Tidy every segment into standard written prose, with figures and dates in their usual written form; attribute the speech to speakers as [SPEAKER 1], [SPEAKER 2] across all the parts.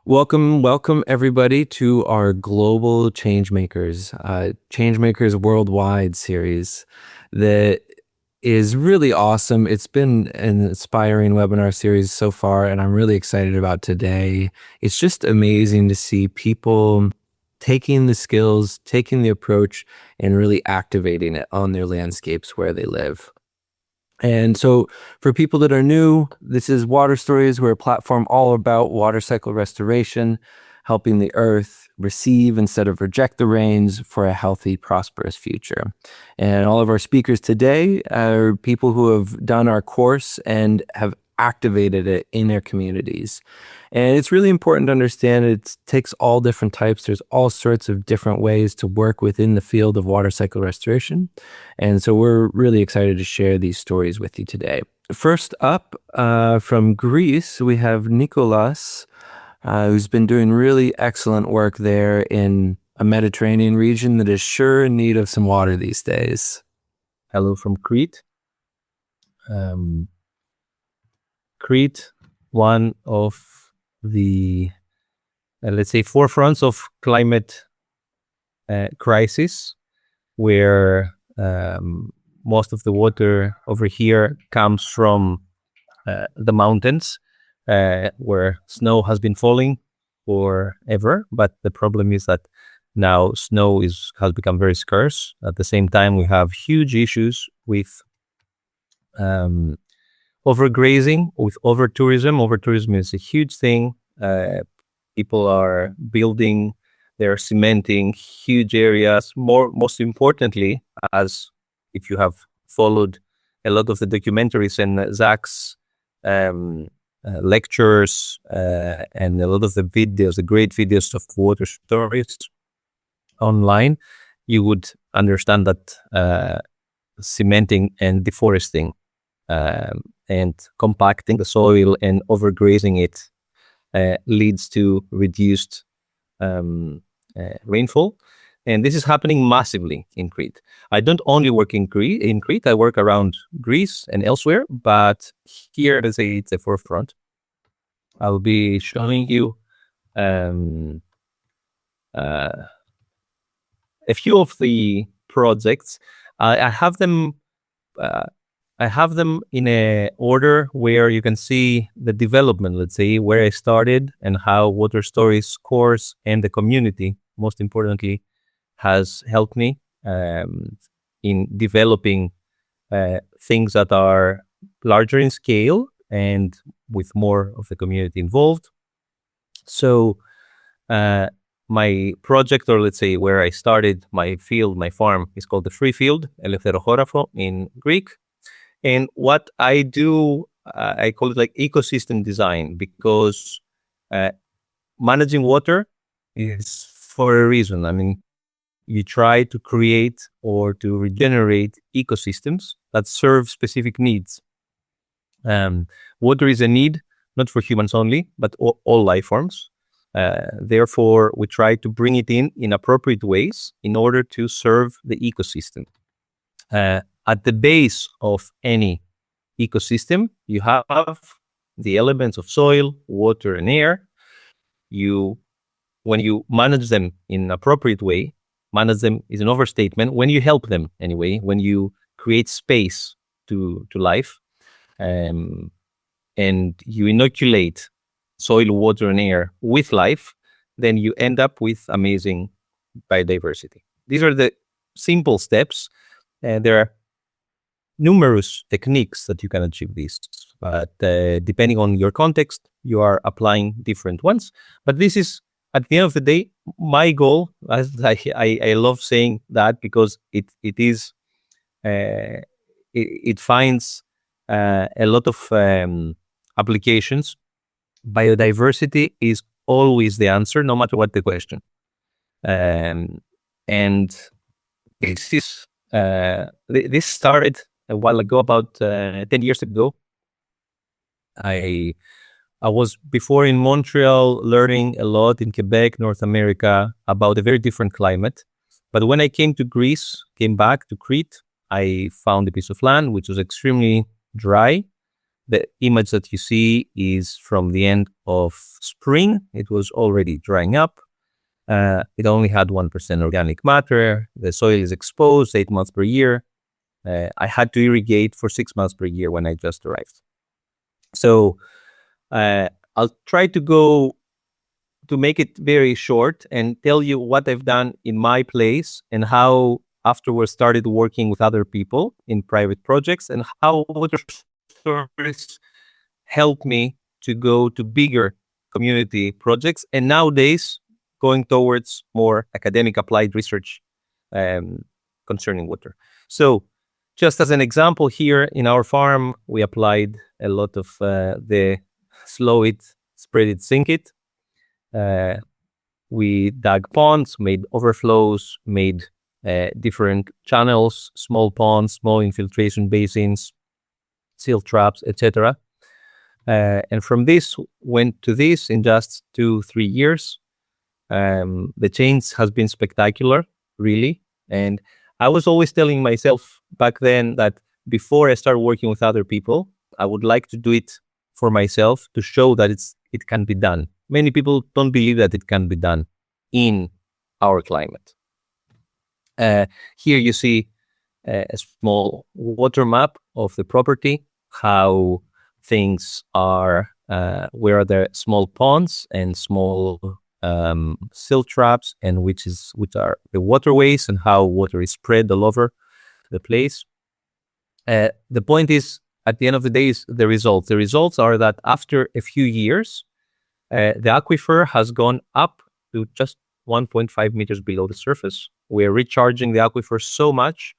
[SPEAKER 1] Welcome everybody to our Global Changemakers Worldwide series that is really awesome. It's been an inspiring webinar series so far, and I'm really excited about today. It's just amazing to see people taking the skills, taking the approach, and really activating it on their landscapes where they live. And so for people that are new, this is Water Stories. We're a platform all about water cycle restoration, helping the earth receive instead of reject the rains for a healthy, prosperous future. And all of our speakers today are people who have done our course and have activated it in their communities. And it's really important to understand it takes all different types. There's all sorts of different ways to work within the field of water cycle restoration. And so we're really excited to share these stories with you today. First up, from Greece, we have Nikolaos, who's been doing really excellent work there in a Mediterranean region that is sure in need of some water these days.
[SPEAKER 2] Hello from Crete. Crete, one of the, let's say, forefronts of climate crisis, where most of the water over here comes from the mountains, where snow has been falling forever. But the problem is that now snow has become very scarce. At the same time, we have huge issues with overgrazing, with over-tourism. Over-tourism is a huge thing. People are building, they're cementing huge areas. Most importantly, as if you have followed a lot of the documentaries and Zach's lectures and a lot of the videos, the great videos of water stories online, you would understand that cementing and deforesting and compacting the soil and overgrazing it leads to reduced rainfall. And this is happening massively in Crete. I don't only work in Crete, I work around Greece and elsewhere, but here, let's say, it's the forefront. I'll be showing you a few of the projects. I have them in a order where you can see the development, let's say, where I started and how Water Stories course and the community, most importantly, has helped me in developing things that are larger in scale and with more of the community involved. So my project, or let's say where I started my field, my farm, is called the Free Field, Eleftherochorafo in Greek. And what I do, I call it like ecosystem design, because managing water is for a reason. I mean, you try to create or to regenerate ecosystems that serve specific needs. Water is a need, not for humans only, but all life forms. Therefore, we try to bring it in appropriate ways in order to serve the ecosystem. At the base of any ecosystem, you have the elements of soil, water, and air. When you manage them in an appropriate way, manage them is an overstatement. When you help them anyway, when you create space to life, and you inoculate soil, water, and air with life, then you end up with amazing biodiversity. These are the simple steps, and there are numerous techniques that you can achieve this, but depending on your context, you are applying different ones. But this is, at the end of the day, my goal. As I love saying that, because it finds a lot of applications. Biodiversity is always the answer, no matter what the question. And this started a while ago, about 10 years ago. I was before in Montreal learning a lot in Quebec, North America, about a very different climate. But when I came back to Crete, I found a piece of land which was extremely dry, The image that you see is from the end of spring. It was already drying up. It only had 1% organic matter. The soil is exposed 8 months per year. I had to irrigate for 6 months per year when I just arrived. So I'll try to make it very short and tell you what I've done in my place and how afterwards started working with other people in private projects, and how water stories helped me to go to bigger community projects, and nowadays going towards more academic applied research concerning water. So just as an example, here in our farm, we applied a lot of the slow it, spread it, sink it. We dug ponds, made overflows, made different channels, small ponds, small infiltration basins, silt traps, etc. And from this went to this in just 2-3 years. The change has been spectacular, really. And I was always telling myself back then that before I start working with other people, I would like to do it for myself to show that it can be done. Many people don't believe that it can be done in our climate. Here you see a small water map of the property, how things are, where are the small ponds and small silt traps, and which are the waterways, and how water is spread all over the place. The point is, at the end of the day, is the results. The results are that after a few years, the aquifer has gone up to just 1.5 meters below the surface. We're recharging the aquifer so much.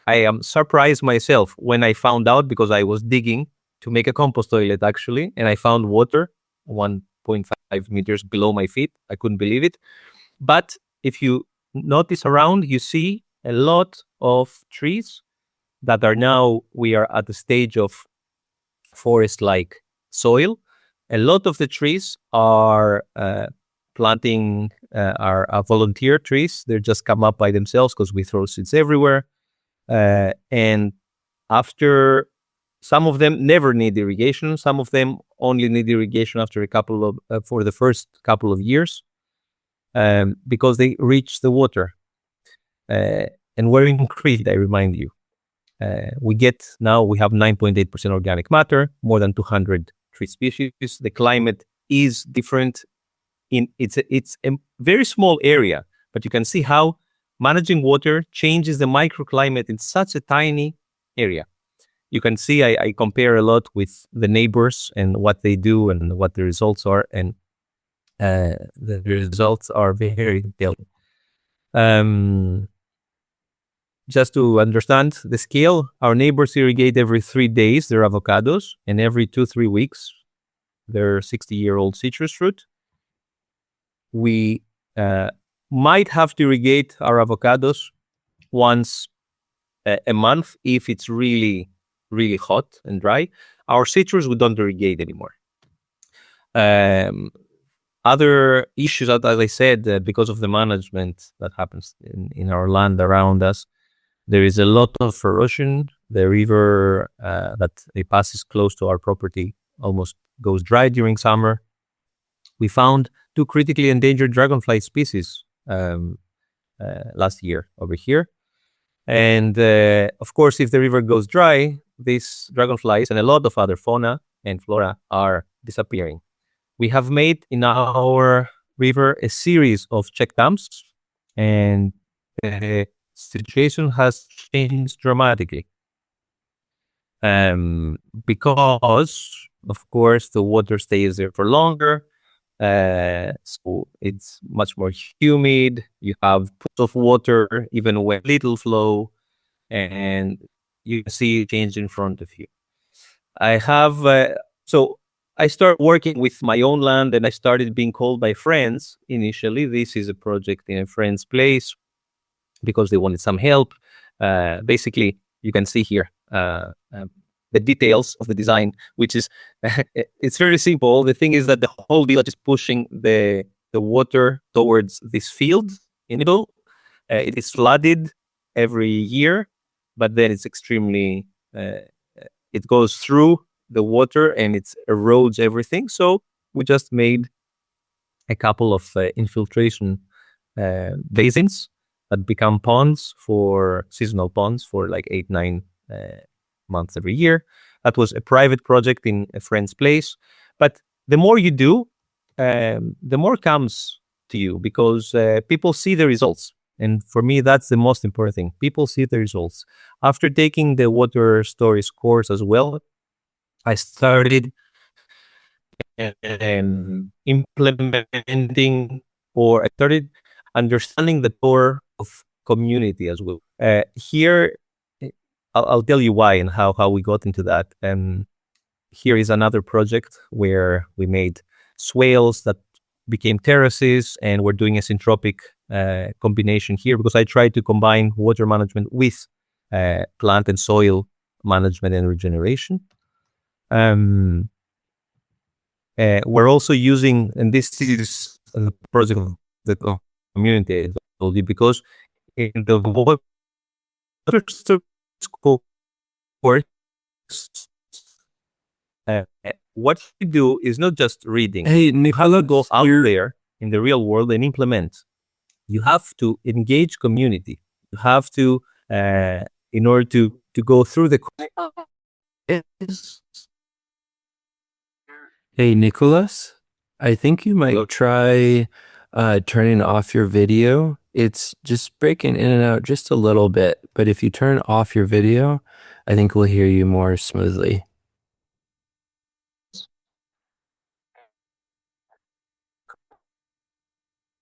[SPEAKER 2] I am surprised myself when I found out, because I was digging to make a compost toilet actually, and I found water 1.5 meters below my feet. I couldn't believe it. But if you notice around, you see a lot of trees that are now, we are at the stage of forest-like soil. A lot of the trees are planting, are volunteer trees. They just come up by themselves because we throw seeds everywhere. And after, some of them never need irrigation. Some of them only need irrigation after a couple of, for the first couple of years, because they reach the water. And we're in Crete, I remind you. We have 9.8% organic matter, more than 200 tree species. The climate is different. It's a very small area, but you can see how managing water changes the microclimate in such a tiny area. You can see I compare a lot with the neighbors and what they do and what the results are, and the results are very telling. Just to understand the scale, our neighbors irrigate every 3 days their avocados, and every 2-3 weeks their 60-year-old citrus fruit. We might have to irrigate our avocados once a month if it's really, really hot and dry. Our citrus, we don't irrigate anymore. Other issues, as I said, because of the management that happens in our land around us, there is a lot of erosion. The river that it passes close to our property almost goes dry during summer. We found 2 critically endangered dragonfly species last year over here. And of course, if the river goes dry, these dragonflies and a lot of other fauna and flora are disappearing. We have made in our river a series of check dams, and the situation has changed dramatically. Because, of course, the water stays there for longer. So it's much more humid. You have pools of water, even when little flow, and you can see it change in front of you. So I started working with my own land, and I started being called by friends. Initially, this is a project in a friend's place because they wanted some help. Basically, you can see here the details of the design, which is, it's very simple. The thing is that the whole village is pushing the water towards this field in the middle. It is flooded every year, but then it's extremely, it goes through the water and it erodes everything. So we just made a couple of infiltration basins that become ponds, for seasonal ponds, for like 8-9 months every year. That was a private project in a friend's place. But the more you do, the more comes to you, because people see the results. And for me, that's the most important thing. People see the results. After taking the water stories course as well, I started implementing, or I started understanding the power of community as well. Here, I'll tell you why and how we got into that. Here is another project where we made swales that became terraces, and we're doing a syntropic combination here, because I tried to combine water management with plant and soil management and regeneration. We're also using, and this is a project of the community, I told you, because in the water course, what you do is not just reading.
[SPEAKER 1] Hey,
[SPEAKER 2] You have to go
[SPEAKER 1] Nikolaos,
[SPEAKER 2] out there in the real world and implement. You have to engage community. You have to, in order to go through the.
[SPEAKER 1] hey, Nikolaos, I think you might try turning off your video. It's just breaking in and out just a little bit, but if you turn off your video, I think we'll hear you more smoothly.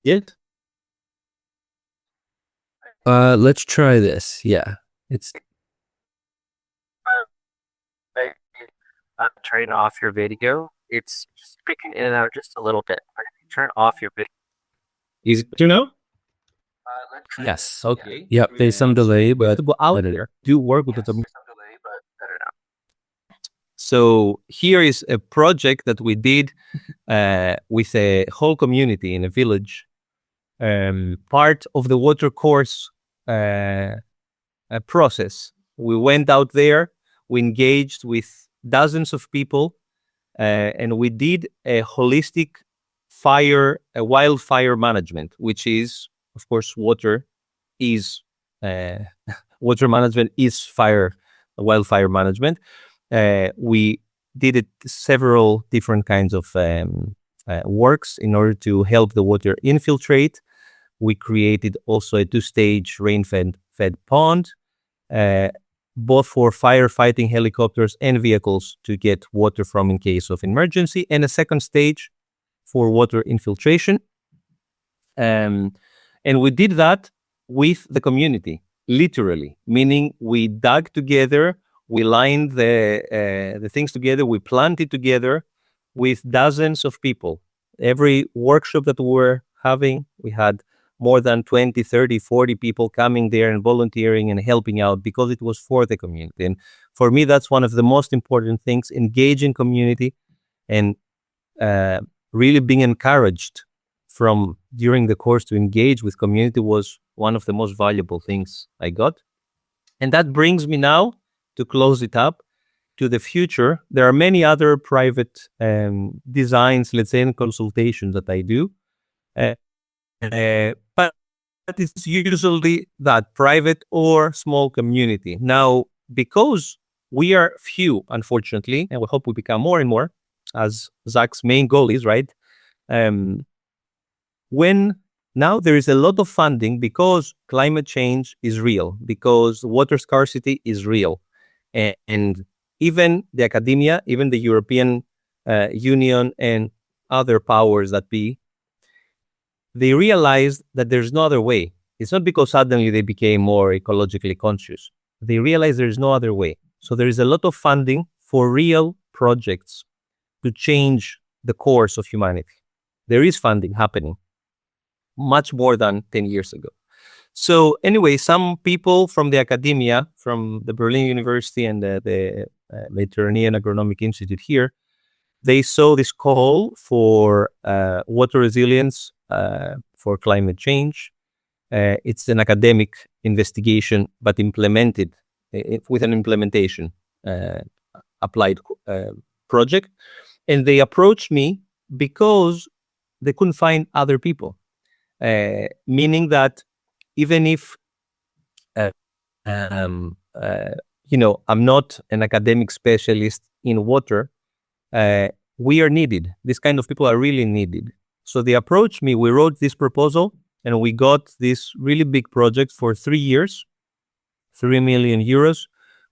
[SPEAKER 2] Yet?
[SPEAKER 1] Let's try this. Yeah, it's turning off your video. It's just breaking in and out just a little bit. Turn off your video.
[SPEAKER 2] Is it you know?
[SPEAKER 1] Yes.
[SPEAKER 2] Okay.
[SPEAKER 1] Yep. There's some delay, but
[SPEAKER 2] To go out
[SPEAKER 1] let it-
[SPEAKER 2] there, do work with the. So here is a project that we did with a whole community in a village. Part of the water course process. We went out there, we engaged with dozens of people, and we did a holistic wildfire management, which is, of course, water management is wildfire management. We did it several different kinds of works in order to help the water infiltrate. We created also a 2-stage rain-fed pond, both for firefighting helicopters and vehicles to get water from in case of emergency, and a second stage for water infiltration. And we did that with the community, literally, meaning we dug together, we lined the things together, we planted together with dozens of people. Every workshop that we were having, we had more than 20, 30, 40 people coming there and volunteering and helping out, because it was for the community. And for me, that's one of the most important things, engaging community and really being encouraged from during the course to engage with community was one of the most valuable things I got. And that brings me now to close it up to the future. There are many other private designs, let's say, and consultations that I do. But it's usually that private or small community. Now, because we are few, unfortunately, and we hope we become more and more, as Zach's main goal is, right? When now there is a lot of funding, because climate change is real, because water scarcity is real, and even the academia, even the European Union and other powers that be, they realized that there's no other way. It's not because suddenly they became more ecologically conscious. They realized there's no other way. So there is a lot of funding for real projects to change the course of humanity. There is funding happening, much more than 10 years ago. So anyway, some people from the academia, from the Berlin University and the Mediterranean Agronomic Institute here, they saw this call for water resilience for climate change. It's an academic investigation, but implemented with an implementation applied project. And they approached me because they couldn't find other people, meaning that even if I'm not an academic specialist in water, we are needed. These kind of people are really needed. So they approached me, we wrote this proposal, and we got this really big project for 3 years, 3 million euros.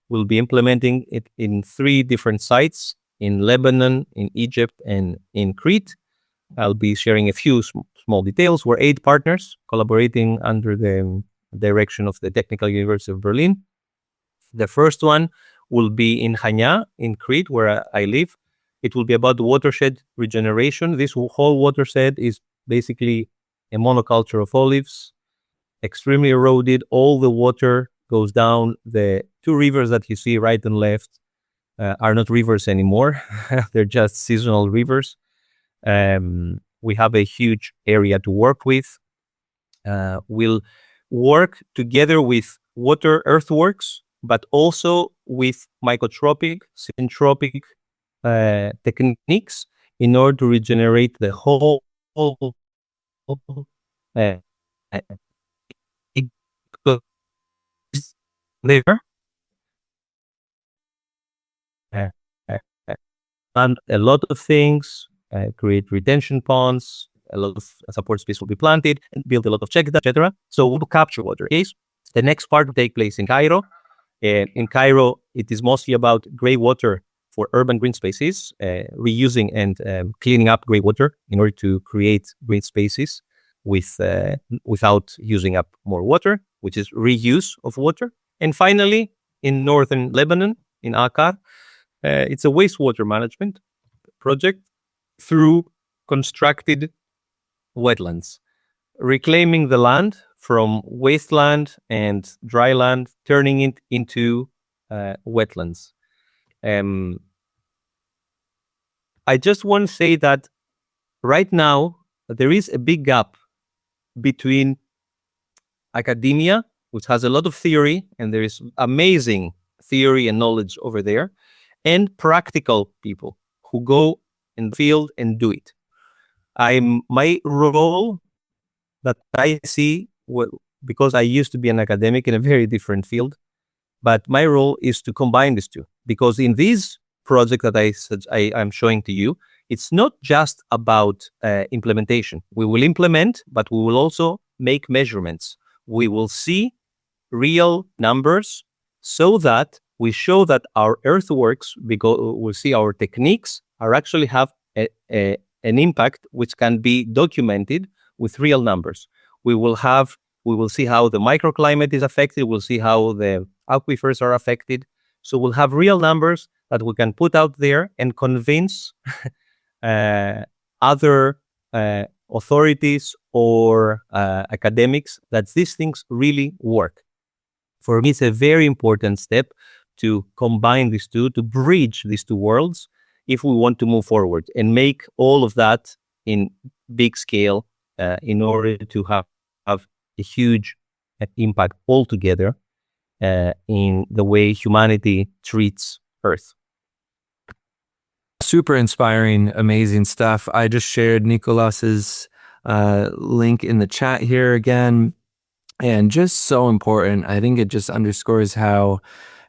[SPEAKER 2] We'll be implementing it in 3 different sites, in Lebanon, in Egypt, and in Crete. I'll be sharing a few small details. We're 8 partners collaborating under the direction of the Technical University of Berlin. The first one will be in Chania, in Crete, where I live. It will be about watershed regeneration. This whole watershed is basically a monoculture of olives, extremely eroded. All the water goes down. The 2 rivers that you see right and left are not rivers anymore. They're just seasonal rivers. We have a huge area to work with. We'll work together with water earthworks, but also with mycotropic, syntropic techniques in order to regenerate the whole there. And a lot of things, create retention ponds, a lot of support space will be planted, and build a lot of check, etc. So we'll capture water. Okay? The next part will take place in Cairo. In Cairo, it is mostly about gray water for urban green spaces, reusing and cleaning up gray water in order to create green spaces without using up more water, which is reuse of water. And finally, in northern Lebanon, in Akkar, it's a wastewater management project through constructed wetlands, reclaiming the land from wasteland and dry land, turning it into wetlands. I just want to say that right now, there is a big gap between academia, which has a lot of theory, and there is amazing theory and knowledge over there, and practical people who go in the field and do it. My role that I see, because I used to be an academic in a very different field, but my role is to combine these two, because in this project that I'm showing to you, it's not just about implementation. We will implement, but we will also make measurements. We will see real numbers so that we show that our earthworks, because we'll see our techniques are actually have an impact which can be documented with real numbers. We will see how the microclimate is affected. We'll see how the aquifers are affected. So we'll have real numbers that we can put out there and convince other authorities or academics that these things really work. For me, it's a very important step to combine these two, to bridge these two worlds if we want to move forward and make all of that in big scale in order to have a huge impact altogether in the way humanity treats Earth.
[SPEAKER 1] Super inspiring, amazing stuff. I just shared Nikolaos's link in the chat here again, and just so important. I think it just underscores how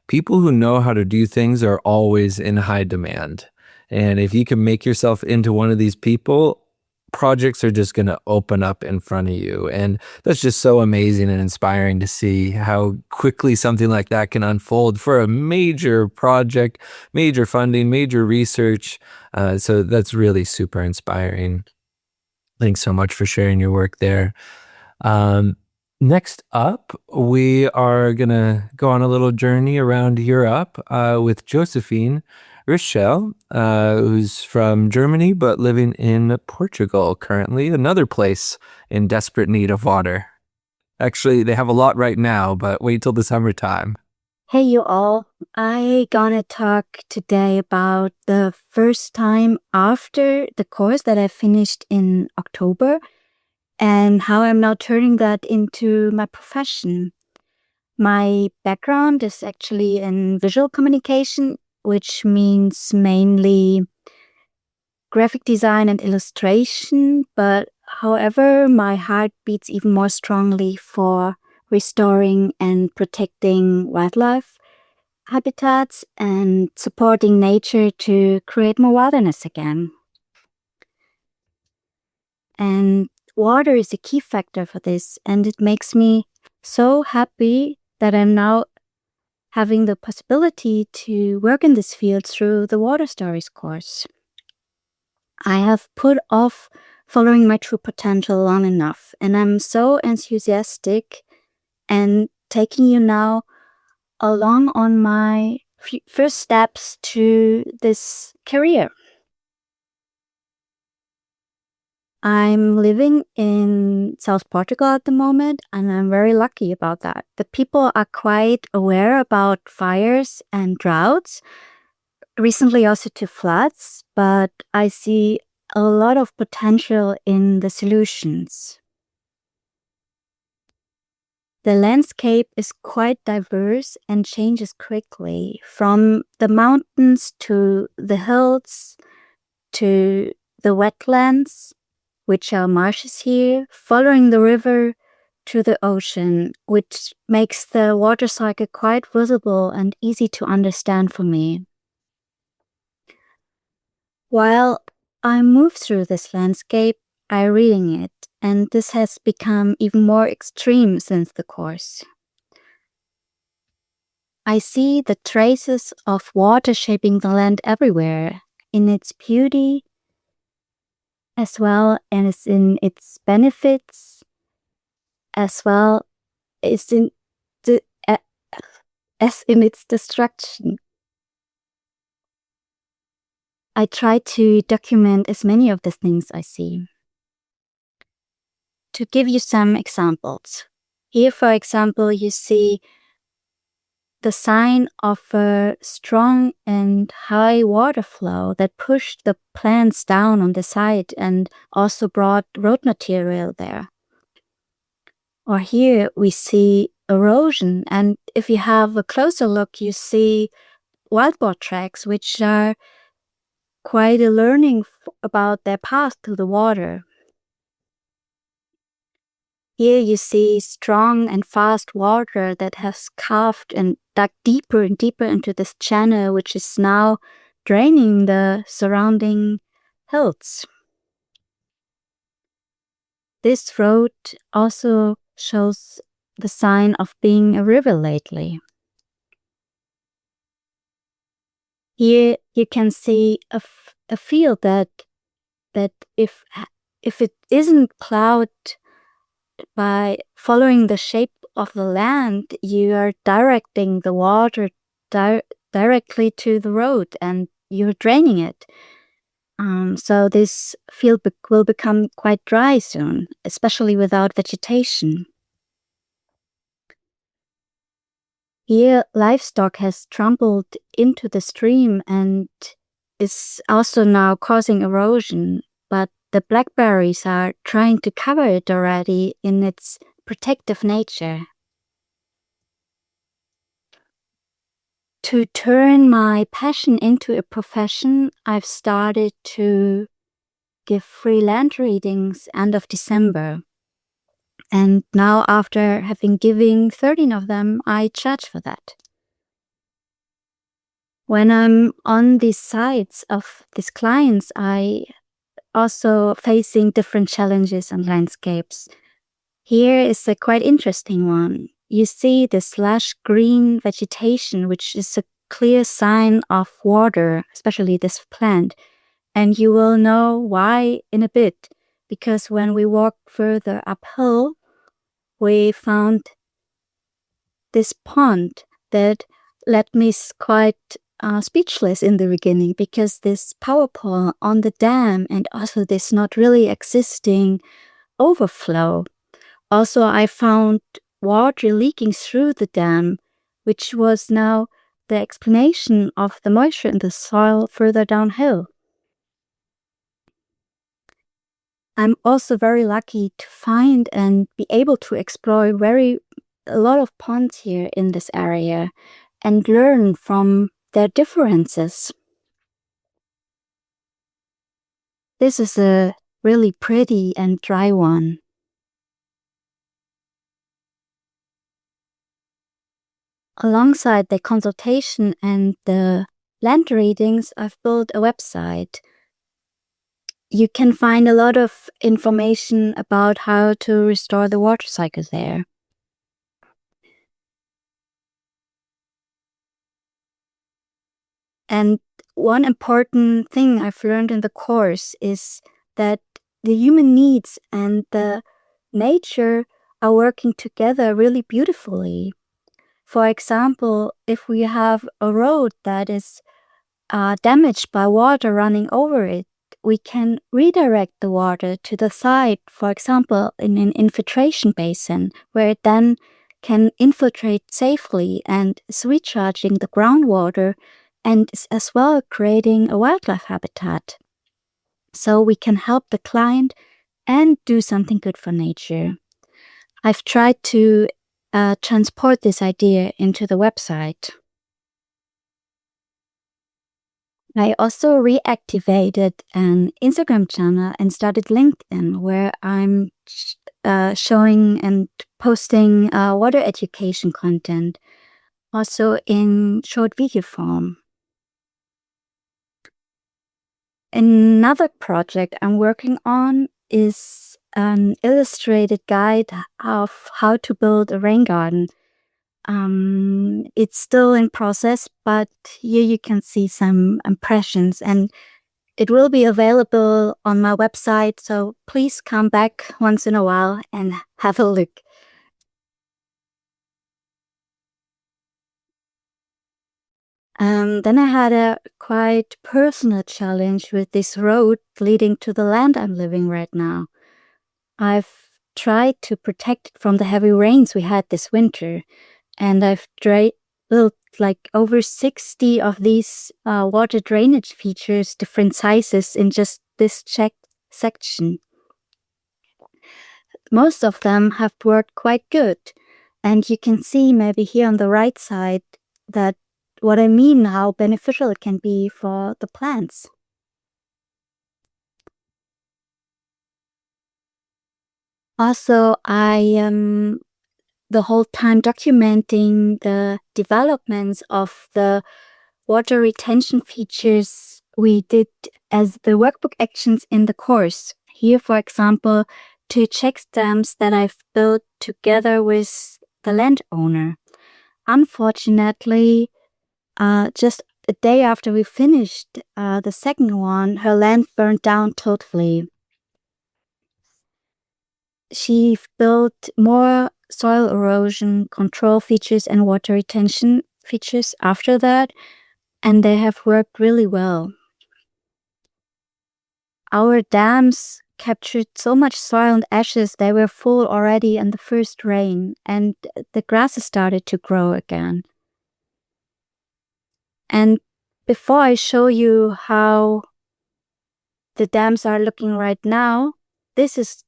[SPEAKER 1] people who know how to do things are always in high demand. And if you can make yourself into one of these people, projects are just going to open up in front of you. And that's just so amazing and inspiring to see how quickly something like that can unfold for a major project, major funding, major research. So that's really super inspiring. Thanks so much for sharing your work there. Next up, we are going to go on a little journey around Europe with Josephin Ritschel, who's from Germany but living in Portugal currently, another place in desperate need of water. Actually, they have a lot right now, but wait till the summertime.
[SPEAKER 3] Hey you all, I gonna talk today about the first time after the course that I finished in October and how I'm now turning that into my profession. My background is actually in visual communication, which means mainly graphic design and illustration, but however, my heart beats even more strongly for restoring and protecting wildlife habitats and supporting nature to create more wilderness again. And water is a key factor for this, and it makes me so happy that I'm now having the possibility to work in this field through the Water Stories course. I have put off following my true potential long enough, and I'm so enthusiastic and taking you now along on my first steps to this career. I'm living in South Portugal at the moment, and I'm very lucky about that. The people are quite aware about fires and droughts, recently also to floods, but I see a lot of potential in the solutions. The landscape is quite diverse and changes quickly, from the mountains to the hills to the wetlands, which are marshes here, following the river to the ocean, which makes the water cycle quite visible and easy to understand for me. While I move through this landscape, I'm reading it, and this has become even more extreme since the course. I see the traces of water shaping the land everywhere, in its beauty as well as in its benefits, as well as in its destruction. I try to document as many of the things I see. To give you some examples, here, for example, you see the sign of a strong and high water flow that pushed the plants down on the side and also brought road material there. Or here we see erosion, and if you have a closer look, you see wildboard tracks, which are quite a learning about their path to the water. Here you see strong and fast water that has carved and dug deeper and deeper into this channel, which is now draining the surrounding hills. This road also shows the sign of being a river lately. Here you can see a field that if it isn't plowed by following the shape of the land, you are directing the water directly to the road and you're draining it. So this field will become quite dry soon, especially without vegetation. Here, livestock has trampled into the stream and is also now causing erosion, but the blackberries are trying to cover it already in its protective nature. To turn my passion into a profession, I've started to give free land readings end of December. And now, after having given 13 of them, I charge for that. When I'm on these sites of these clients, I also facing different challenges and landscapes. Here is a quite interesting one. You see this lush green vegetation, which is a clear sign of water, especially this plant. And you will know why in a bit, because when we walk further uphill, we found this pond that left me quite speechless in the beginning, because this power pole on the dam and also this not really existing overflow. Also, I found water leaking through the dam, which was now the explanation of the moisture in the soil further downhill. I'm also very lucky to find and be able to explore a lot of ponds here in this area and learn from their differences. This is a really pretty and dry one. Alongside the consultation and the land readings, I've built a website. You can find a lot of information about how to restore the water cycle there. And one important thing I've learned in the course is that the human needs and the nature are working together really beautifully. For example, if we have a road that is damaged by water running over it, we can redirect the water to the side, for example, in an infiltration basin, where it then can infiltrate safely and is recharging the groundwater and is as well creating a wildlife habitat. So we can help the client and do something good for nature. I've tried to transport this idea into the website. I also reactivated an Instagram channel and started LinkedIn, where I'm showing and posting water education content, also in short video form. Another project I'm working on is an illustrated guide of how to build a rain garden. It's still in process, but here you can see some impressions, and it will be available on my website, so please come back once in a while and have a look. Then I had a quite personal challenge with this road leading to the land I'm living right now. I've tried to protect it from the heavy rains we had this winter, and I've built like over 60 of these water drainage features, different sizes, in just this checked section. Most of them have worked quite good, and you can see maybe here on the right side that what I mean, how beneficial it can be for the plants. Also, I am the whole time documenting the developments of the water retention features we did as the workbook actions in the course. Here, for example, 2 check dams that I've built together with the landowner. Unfortunately, just a day after we finished the second one, her land burned down totally. She built more soil erosion control features and water retention features after that, and they have worked really well. Our dams captured so much soil and ashes, they were full already in the first rain, and the grasses started to grow again. And before I show you how the dams are looking right now, this is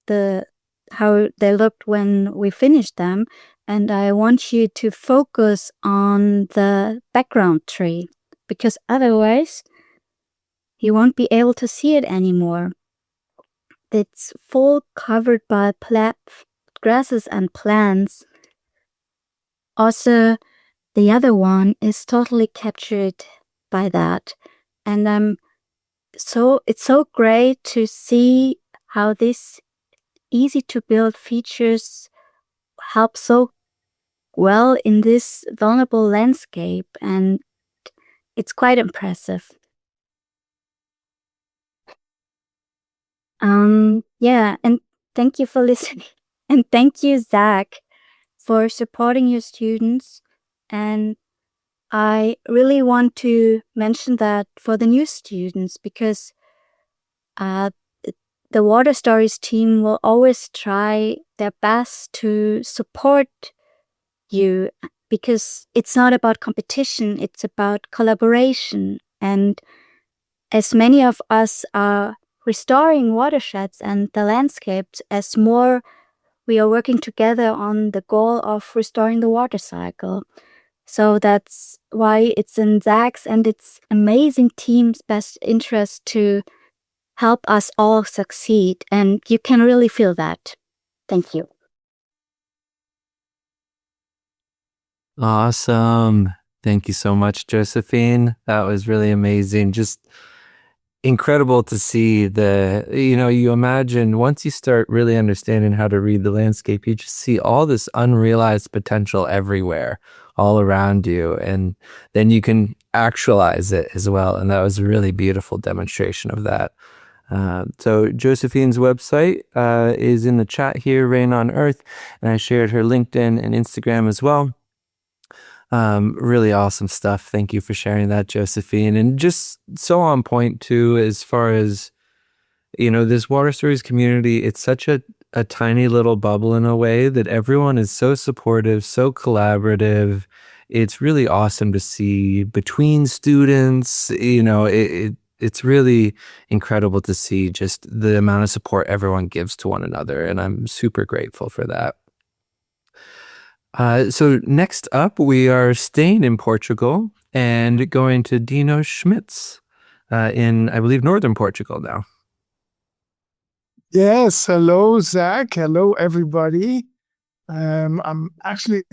[SPEAKER 3] the how they looked when we finished them, and I want you to focus on the background tree, because otherwise you won't be able to see it anymore. It's full covered by grasses and plants. Also, the other one is totally captured by that, and it's so great to see how this easy to build features help so well in this vulnerable landscape, and it's quite impressive. Yeah, and thank you for listening. And thank you, Zach, for supporting your students. And I really want to mention that for the new students, because the Water Stories team will always try their best to support you, because it's not about competition, it's about collaboration. And as many of us are restoring watersheds and the landscapes, as more we are working together on the goal of restoring the water cycle. So that's why it's in Zach's and its amazing team's best interest to help us all succeed. And you can really feel that. Thank you.
[SPEAKER 1] Awesome. Thank you so much, Josephine. That was really amazing. Just incredible to see you imagine once you start really understanding how to read the landscape, you just see all this unrealized potential everywhere, all around you. And then you can actualize it as well. And that was a really beautiful demonstration of that. So Josephine's website is in the chat here, Rain on Earth. And I shared her LinkedIn and Instagram as well. Really awesome stuff. Thank you for sharing that, Josephine. And just so on point too, as far as, this Water Stories community, it's such a tiny little bubble in a way that everyone is so supportive, so collaborative. It's really awesome to see between students, it's really incredible to see just the amount of support everyone gives to one another. And I'm super grateful for that. So next up, we are staying in Portugal and going to Dino Schmitz in, I believe, northern Portugal now.
[SPEAKER 4] Yes, hello, Zach. Hello, everybody. I'm actually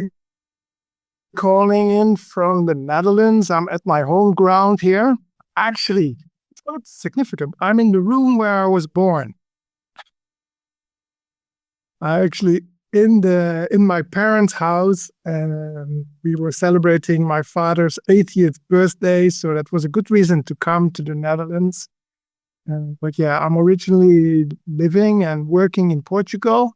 [SPEAKER 4] calling in from the Netherlands. I'm at my home ground here. Actually, it's not significant. I'm in the room where I was born. In my parents' house, we were celebrating my father's 80th birthday, so that was a good reason to come to the Netherlands. But yeah, I'm originally living and working in Portugal.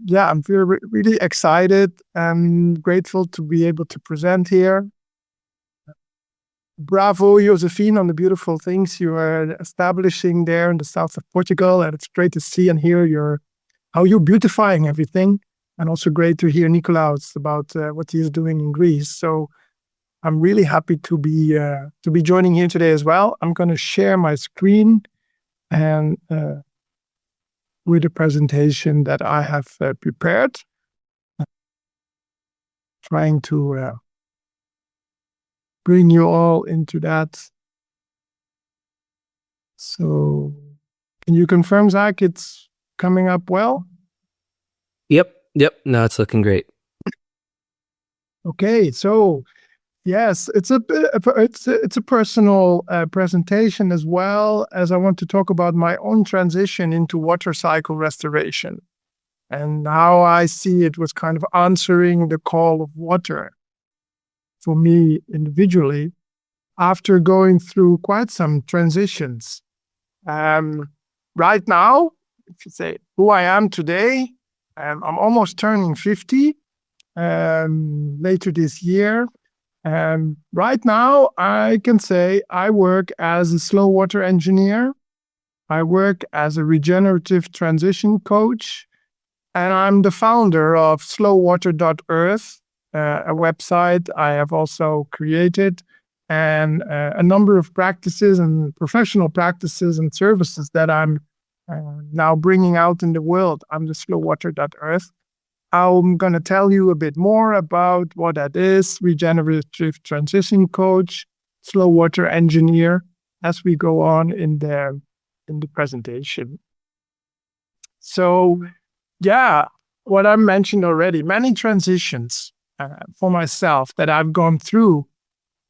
[SPEAKER 4] Yeah, I'm really excited and grateful to be able to present here. Bravo, Josephine, on the beautiful things you are establishing there in the south of Portugal, and it's great to see and hear how you're beautifying everything, and also great to hear Nikolaos about what he is doing in Greece. So I'm really happy to be joining here today as well. I'm going to share my screen and with a presentation that I have prepared. Trying to bring you all into that. So can you confirm, Zach, it's coming up well?
[SPEAKER 1] Yep. No, it's looking great.
[SPEAKER 4] Okay, so yes, it's a personal presentation as well, as I want to talk about my own transition into water cycle restoration and how I see it was kind of answering the call of water for me individually after going through quite some transitions. Right now, if you say who I am today, I'm almost turning 50 later this year. Right now, I can say I work as a slow water engineer. I work as a regenerative transition coach, and I'm the founder of slowwater.earth, a website I have also created, and a number of practices and professional practices and services that I'm now bringing out in the world. I'm the slowwater.earth. I'm going to tell you a bit more about what that is, regenerative transition coach, slow water engineer, as we go on in the presentation. So, yeah, what I mentioned already, many transitions for myself that I've gone through.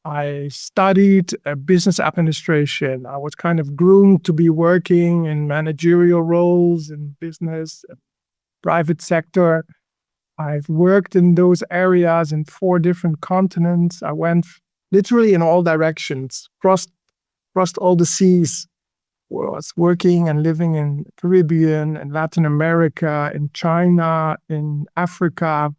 [SPEAKER 4] I studied business administration. I was kind of groomed to be working in managerial roles in business, private sector. I've worked in those areas in 4 different continents. I went literally in all directions, crossed all the seas. I was working and living in the Caribbean, in Latin America, in China, in Africa.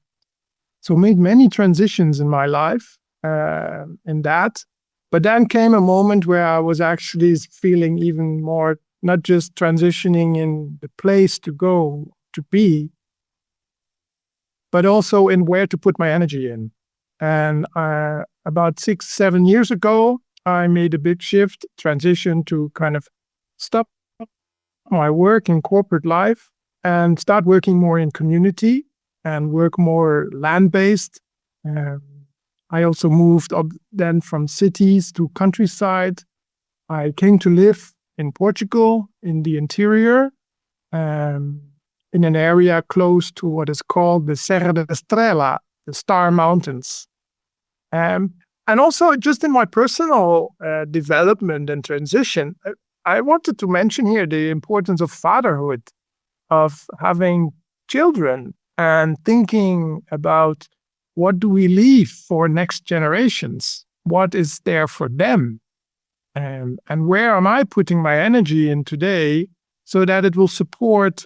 [SPEAKER 4] So made many transitions in my life in that. But then came a moment where I was actually feeling even more, not just transitioning in the place to go to be, but also in where to put my energy in. And about 6-7 years ago, I made a big shift, transition to kind of stop my work in corporate life and start working more in community and work more land-based I also moved up then from cities to countryside. I came to live in Portugal, in the interior, in an area close to what is called the Serra da Estrela, the Star Mountains. And also, just in my personal development and transition, I wanted to mention here the importance of fatherhood, of having children and thinking about what do we leave for next generations? What is there for them? And where am I putting my energy in today so that it will support,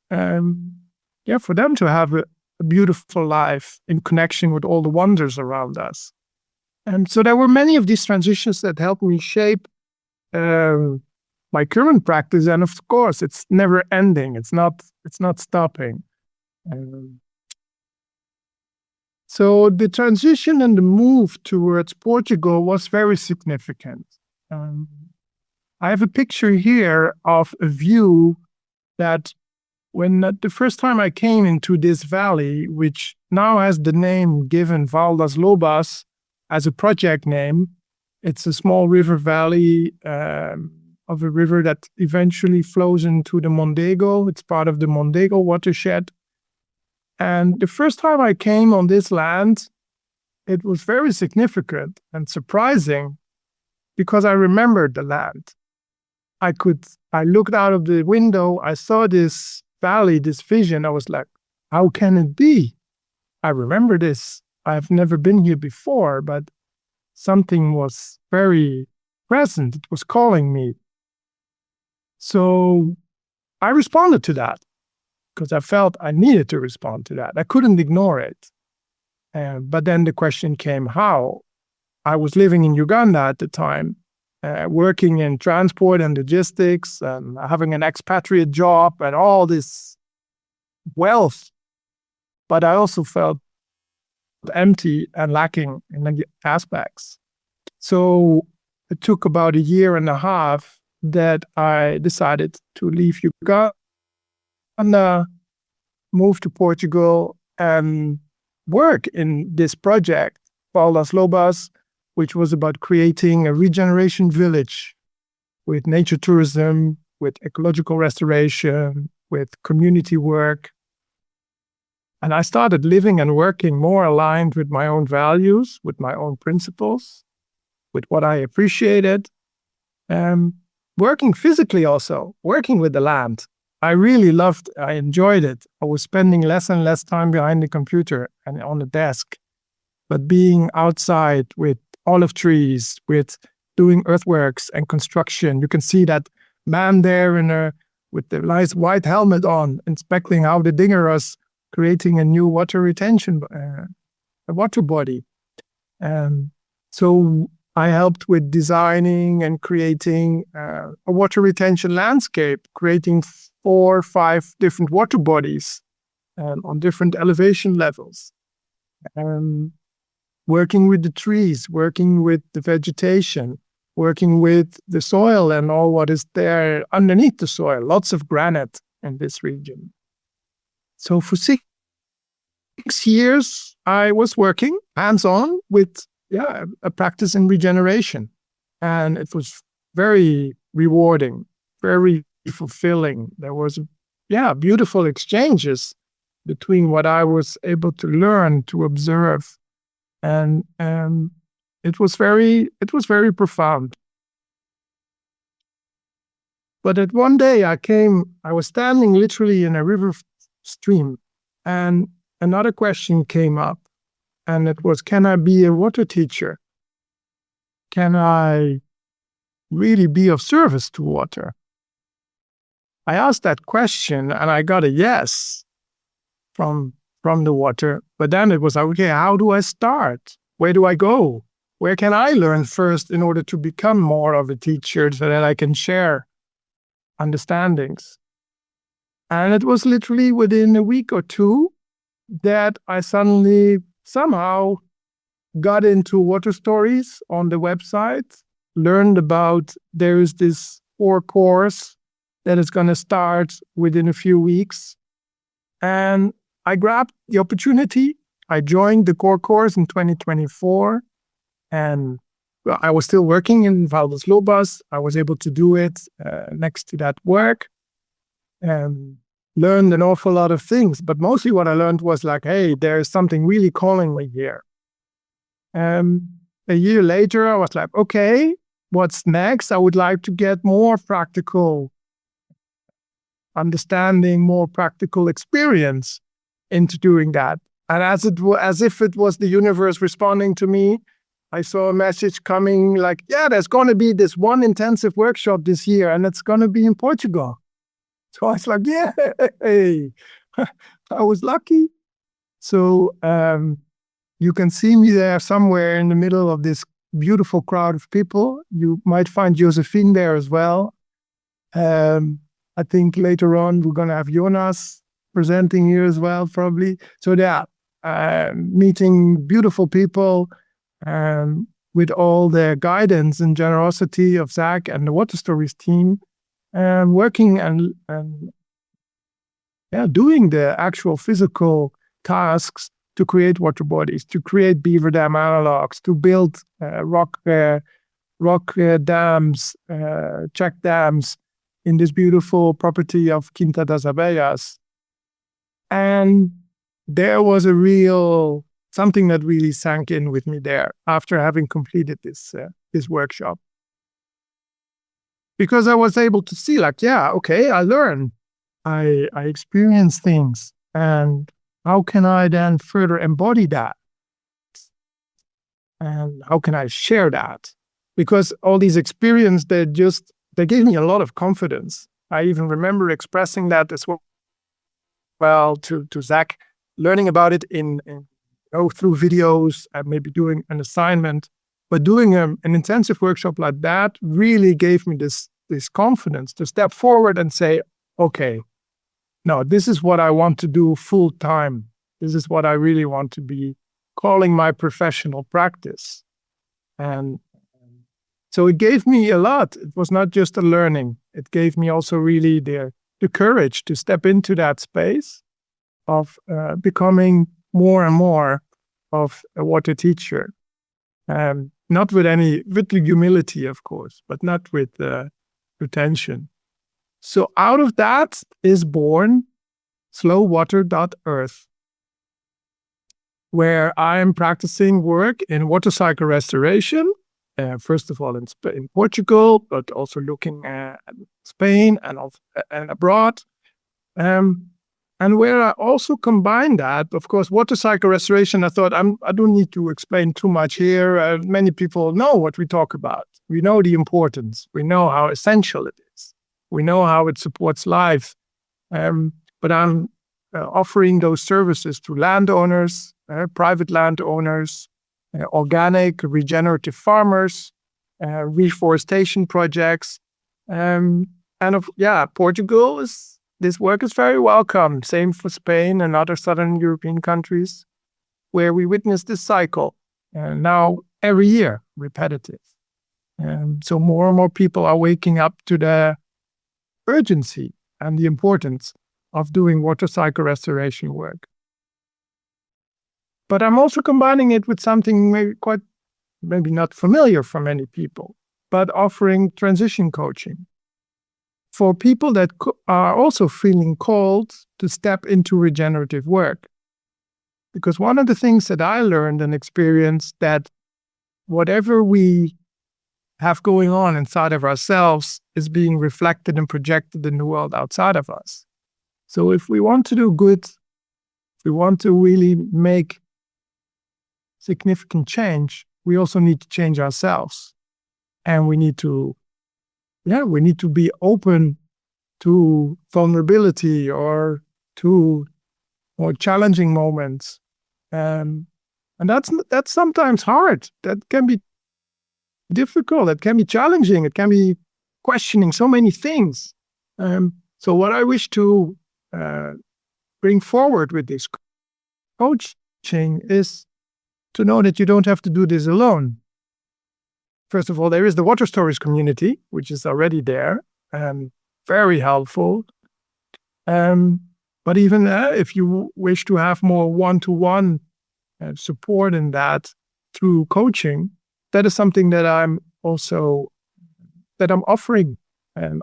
[SPEAKER 4] for them to have a beautiful life in connection with all the wonders around us. And so there were many of these transitions that helped me shape my current practice. And of course, it's never ending. It's not stopping. So the transition and the move towards Portugal was very significant. I have a picture here of a view that when the first time I came into this valley, which now has the name given Val das Lobas as a project name, it's a small river valley of a river that eventually flows into the Mondego. It's part of the Mondego watershed. And the first time I came on this land, it was very significant and surprising because I remembered the land. I looked out of the window, I saw this valley, this vision. I was like, how can it be? I remember this. I've never been here before, but something was very present. It was calling me. So I responded to that because I felt I needed to respond to that. I couldn't ignore it. But then the question came, how? I was living in Uganda at the time, working in transport and logistics, and having an expatriate job and all this wealth. But I also felt empty and lacking in many aspects. So it took about 1.5 years that I decided to leave Uganda, move to Portugal, and work in this project, Val das Lobas, which was about creating a regeneration village with nature tourism, with ecological restoration, with community work. And I started living and working more aligned with my own values, with my own principles, with what I appreciated, working physically also, working with the land. I enjoyed it. I was spending less and less time behind the computer and on the desk, but being outside with olive trees, with doing earthworks and construction. You can see that man there with the nice white helmet on, inspecting how the digger was creating a new water retention, a water body. So I helped with designing and creating a water retention landscape, creating 4 or 5 different water bodies on different elevation levels. Working with the trees, working with the vegetation, working with the soil and all what is there underneath the soil. Lots of granite in this region. So for 6 years, I was working hands-on with a practice in regeneration. And it was very rewarding, very fulfilling. There was beautiful exchanges between what I was able to learn, to observe. And it was very profound. But at one day I was standing literally in a river stream, and another question came up, and it was, can I be a water teacher? Can I really be of service to water? I asked that question and I got a yes from the water. But then it was, okay, how do I start? Where do I go? Where can I learn first in order to become more of a teacher so that I can share understandings? And it was literally within a week or 2 that I suddenly somehow got into water stories on the website, learned about there is this 4 course that is going to start within a few weeks. And I grabbed the opportunity I joined the core course in 2024, and I was still working in Valdes Lobas. I was able to do it next to that work and learned an awful lot of things. But mostly what I learned was like, hey, there's something really calling me here. A year later, I was like, okay, what's next? I would like to get more practical understanding, more practical experience into doing that. And as if it was the universe responding to me, I saw a message coming like, yeah, there's going to be this one intensive workshop this year, and it's going to be in Portugal. So I was like, yeah, hey. I was lucky. So you can see me there somewhere in the middle of this beautiful crowd of people. You might find Josephin there as well. I think later on we're going to have Jonas presenting here as well, probably. So yeah, meeting beautiful people with all the guidance and generosity of Zach and the Water Stories team, working and doing the actual physical tasks to create water bodies, to create beaver dam analogs, to build rock dams, check dams in this beautiful property of Quinta das Abelhas. And there was a real something that really sank in with me there after having completed this workshop. Because I was able to see like, yeah, okay, I learn, I experience things, and how can I then further embody that? And how can I share that? Because all these experiences, they gave me a lot of confidence. I even remember expressing that as well to Zach, learning about it through videos and maybe doing an assignment. But doing an intensive workshop like that really gave me this confidence to step forward and say, okay, no, this is what I want to do full time. This is what I really want to be calling my professional practice. And so it gave me a lot. It was not just a learning. It gave me also really the courage to step into that space of becoming more and more of a water teacher. Not with humility, of course, but not with pretension. So out of that is born slowwater.earth, where I am practicing work in water cycle restoration, first of all in Portugal, but also looking at Spain and abroad. And where I also combine that, of course, water cycle restoration, I thought I don't need to explain too much here. Many people know what we talk about. We know the importance. We know how essential it is. We know how it supports life. But I'm offering those services to landowners, private landowners, organic, regenerative farmers, reforestation projects. Portugal this work is very welcome. Same for Spain and other southern European countries, where we witness this cycle. Now every year, repetitive. So more and more people are waking up to the urgency and the importance of doing water cycle restoration work. But I'm also combining it with something maybe not familiar for many people, but offering transition coaching for people that are also feeling called to step into regenerative work. Because one of the things that I learned and experienced, that whatever we have going on inside of ourselves is being reflected and projected in the world outside of us. So if we want to do good, if we want to really make significant change, we also need to change ourselves. And we need to be open to vulnerability or to more challenging moments. And that's sometimes hard. That can be difficult. It can be challenging. It can be questioning so many things. So what I wish to bring forward with this coaching is to know that you don't have to do this alone. First of all, there is the Water Stories community, which is already there and very helpful. But even if you wish to have more one-to-one support in that through coaching, that is something that I'm offering.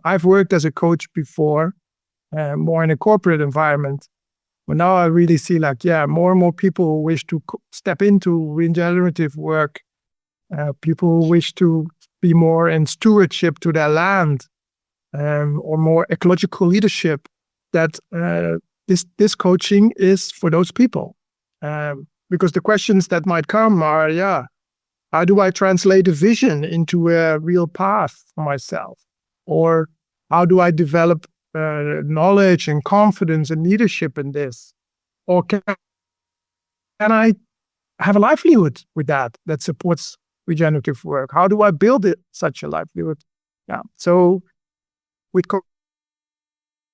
[SPEAKER 4] I've worked as a coach before, more in a corporate environment. But now I really see more and more people who wish to step into regenerative work. People who wish to be more in stewardship to their land, or more ecological leadership. That this coaching is for those people. Because the questions that might come are, how do I translate a vision into a real path for myself? Or how do I develop knowledge and confidence and leadership in this? Or can I have a livelihood with that supports regenerative work? How do I build such a livelihood? Yeah. So with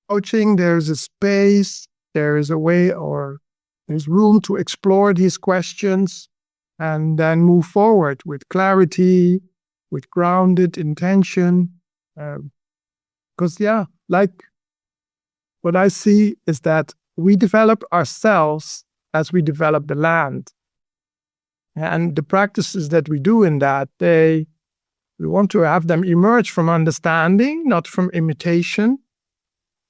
[SPEAKER 4] coaching, there's a space, there is a way, or there's room to explore these questions and then move forward with clarity, with grounded intention. Because what I see is that we develop ourselves as we develop the land. And the practices that we do in that, we want to have them emerge from understanding, not from imitation.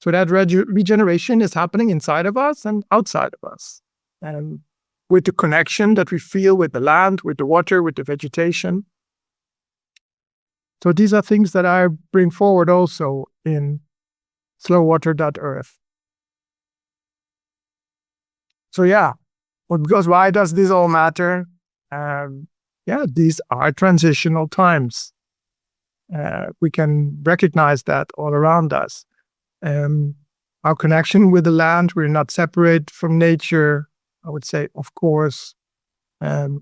[SPEAKER 4] So that regeneration is happening inside of us and outside of us. And with the connection that we feel with the land, with the water, with the vegetation. So these are things that I bring forward also in slowwater.earth. So because why does this all matter? These are transitional times. We can recognize that all around us. Our connection with the land, we're not separate from nature, I would say, of course. And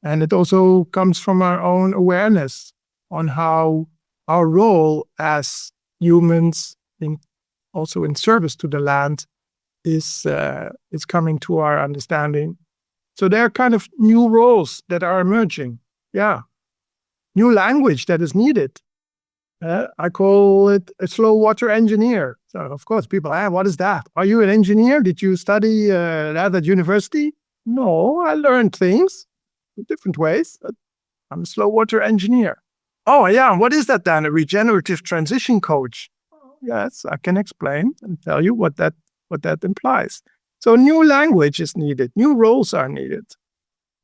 [SPEAKER 4] it also comes from our own awareness on how our role as humans, also in service to the land, is coming to our understanding. So there are kind of new roles that are emerging. New language that is needed. I call it a slow water engineer. So of course people, what is that? Are you an engineer? Did you study that at university? No, I learned things in different ways. But I'm a slow water engineer. Oh yeah, what is that then? A regenerative transition coach? Yes, I can explain and tell you what that implies. So new language is needed, new roles are needed,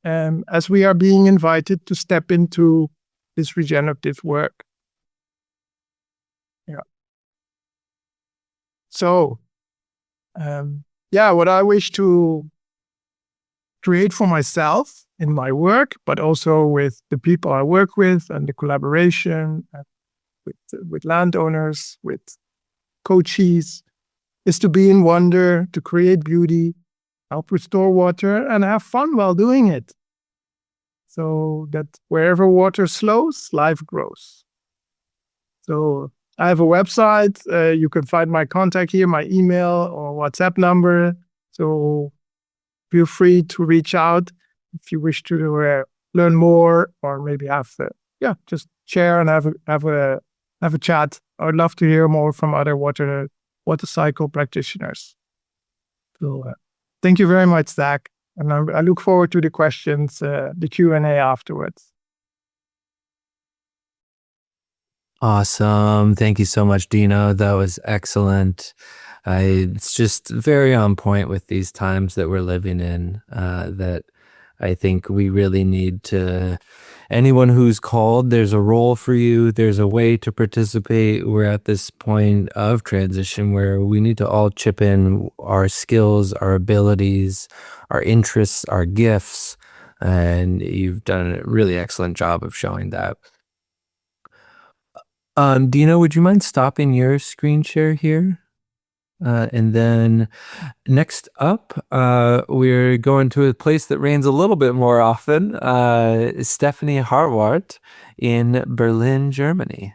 [SPEAKER 4] as we are being invited to step into this regenerative work. So, what I wish to create for myself in my work, but also with the people I work with and the collaboration with landowners, with coaches, is to be in wonder, to create beauty, help restore water, and have fun while doing it. So that wherever water flows, life grows. So I have a website. You can find my contact here, my email or WhatsApp number. So feel free to reach out if you wish to learn more, or maybe just share and have a chat. I would love to hear more from other water cycle practitioners. So thank you very much, Zach. And I look forward to the questions, the Q&A afterwards.
[SPEAKER 1] Awesome. Thank you so much, Dino. That was excellent. It's just very on point with these times that we're living in, that I think we really need to, anyone who's called, there's a role for you. There's a way to participate. We're at this point of transition where we need to all chip in our skills, our abilities, our interests, our gifts. And you've done a really excellent job of showing that. Dino, would you mind stopping your screen share here? And then next up, we're going to a place that rains a little bit more often, Stefanie Harwart in Berlin, Germany.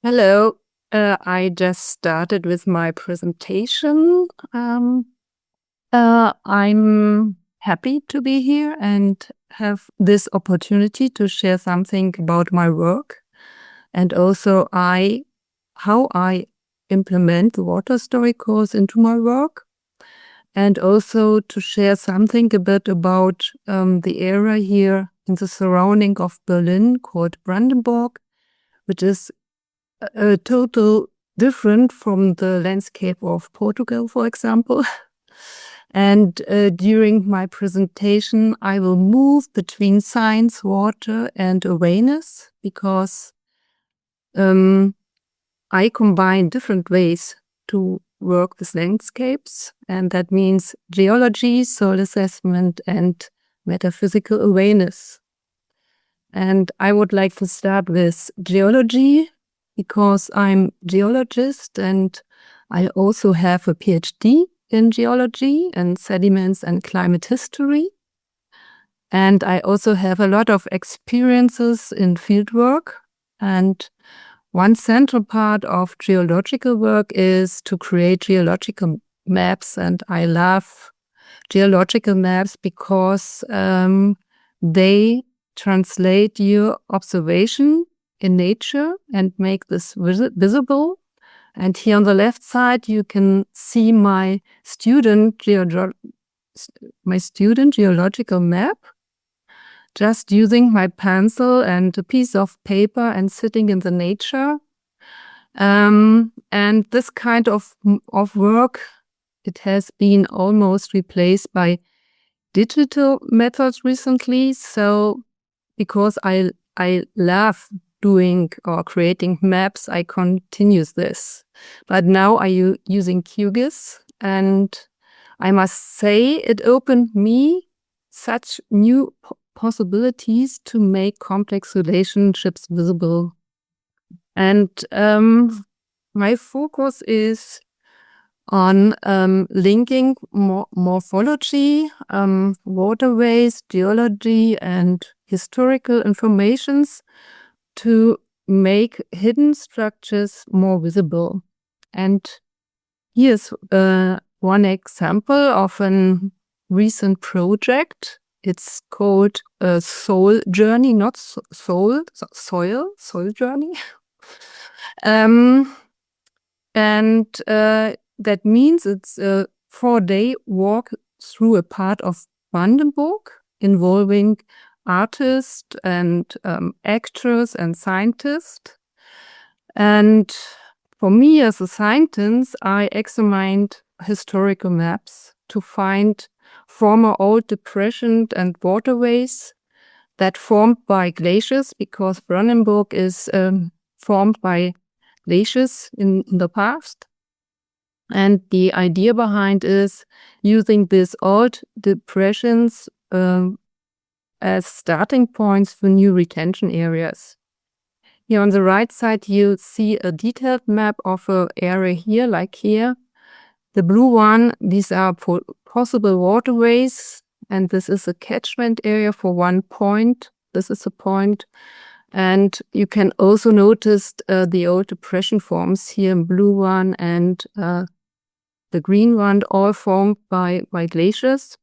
[SPEAKER 5] Hello. I just started with my presentation. I'm happy to be here and have this opportunity to share something about my work, and also how I implement the water story course into my work. and also to share something a bit about the area here in the surrounding of Berlin called Brandenburg, which is a total different from the landscape of Portugal, for example. And during my presentation, I will move between science, water, and awareness, because I combine different ways to work with landscapes, and that means geology, soil assessment, and metaphysical awareness. And I would like to start with geology, because I'm geologist and I also have a PhD in geology and sediments and climate history. And I also have a lot of experiences in fieldwork. And one central part of geological work is to create geological maps. And I love geological maps because they translate your observation in nature and make this visible. And here on the left side, you can see my student geological map, just using my pencil and a piece of paper and sitting in the nature. And this kind of work, it has been almost replaced by digital methods recently. So because I love doing or creating maps, I continue this. But now I'm using QGIS, and I must say it opened me such new possibilities to make complex relationships visible. And my focus is on linking morphology, waterways, geology, and historical informations to make hidden structures more visible. And here's one example of a recent project. It's called Soul Journey, not soil journey. And that means it's a 4-day walk through a part of Brandenburg involving artists and actors and scientists. And for me as a scientist, I examined historical maps to find former old depressions and waterways that formed by glaciers, because Brandenburg is formed by glaciers in the past. And the idea behind is using these old depressions as starting points for new retention areas. Here on the right side, you see a detailed map of an area here, like here. The blue one, these are possible waterways, and this is a catchment area for one point. This is a point. And you can also notice the old depression forms here in blue one and the green one, all formed by glaciers.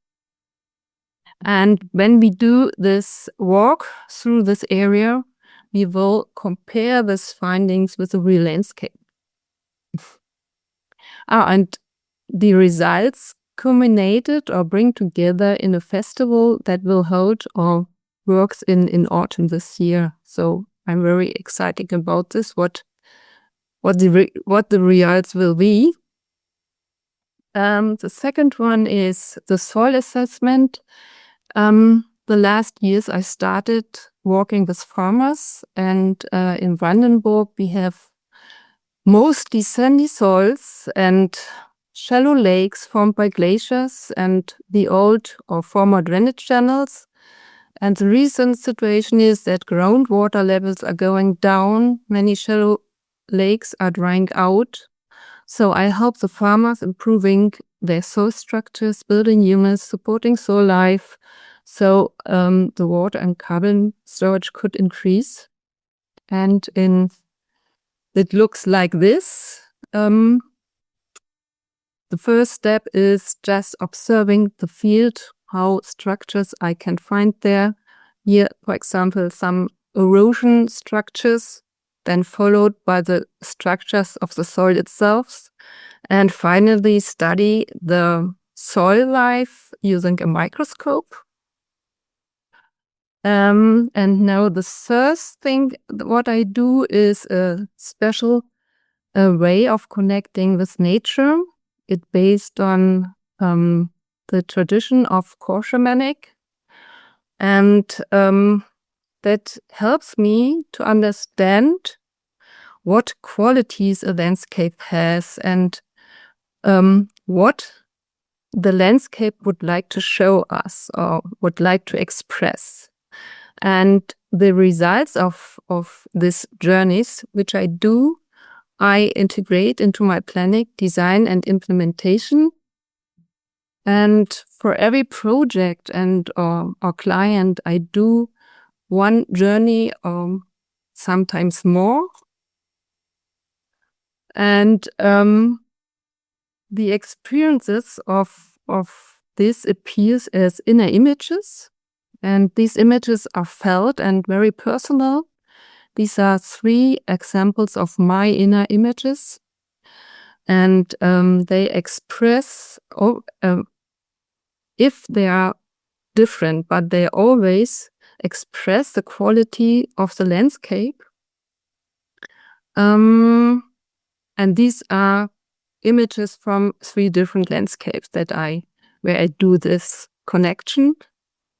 [SPEAKER 5] And when we do this walk through this area, we will compare these findings with the real landscape. And the results culminated or bring together in a festival that will hold or works in autumn this year. So I'm very excited about this, what the results will be. The second one is the soil assessment. The last years I started working with farmers, and in Brandenburg we have mostly sandy soils and shallow lakes formed by glaciers and the old or former drainage channels. And the recent situation is that groundwater levels are going down. Many shallow lakes are drying out. So I help the farmers improving their soil structures, building humus, supporting soil life. So the water and carbon storage could increase. And it looks like this. The first step is just observing the field, how structures I can find there. Here, for example, some erosion structures, then followed by the structures of the soil itself. And finally, study the soil life using a microscope. And now the third thing, what I do is a special way of connecting with nature. It's based on the tradition of core shamanic. And that helps me to understand what qualities a landscape has and what the landscape would like to show us or would like to express. And the results of these journeys, which I do, I integrate into my planning, design, and implementation. And for every project and or client, I do one journey or sometimes more. And the experiences of this appears as inner images. And these images are felt and very personal. These are 3 examples of my inner images. And they express, if they are different, but they always express the quality of the landscape. And these are images from 3 different landscapes where I do this connection.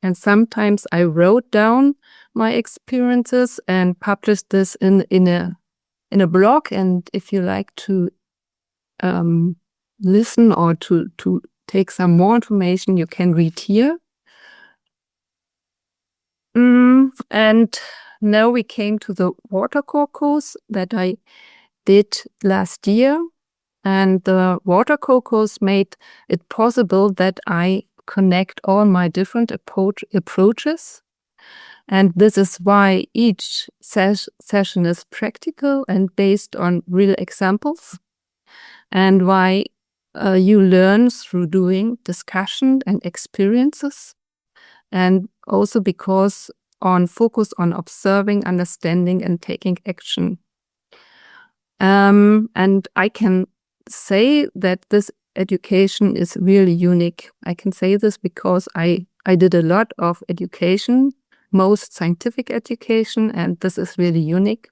[SPEAKER 5] And sometimes I wrote down my experiences and published this in a blog. And if you like to listen or to take some more information, you can read here. And now we came to the watercolor course that I did last year. And the watercolor course made it possible that I connect all my different approaches. And this is why each session is practical and based on real examples, and why you learn through doing discussion and experiences, and also because on focus on observing, understanding, and taking action. And I can say that this education is really unique. I can say this because I did a lot of education, most scientific education, and this is really unique.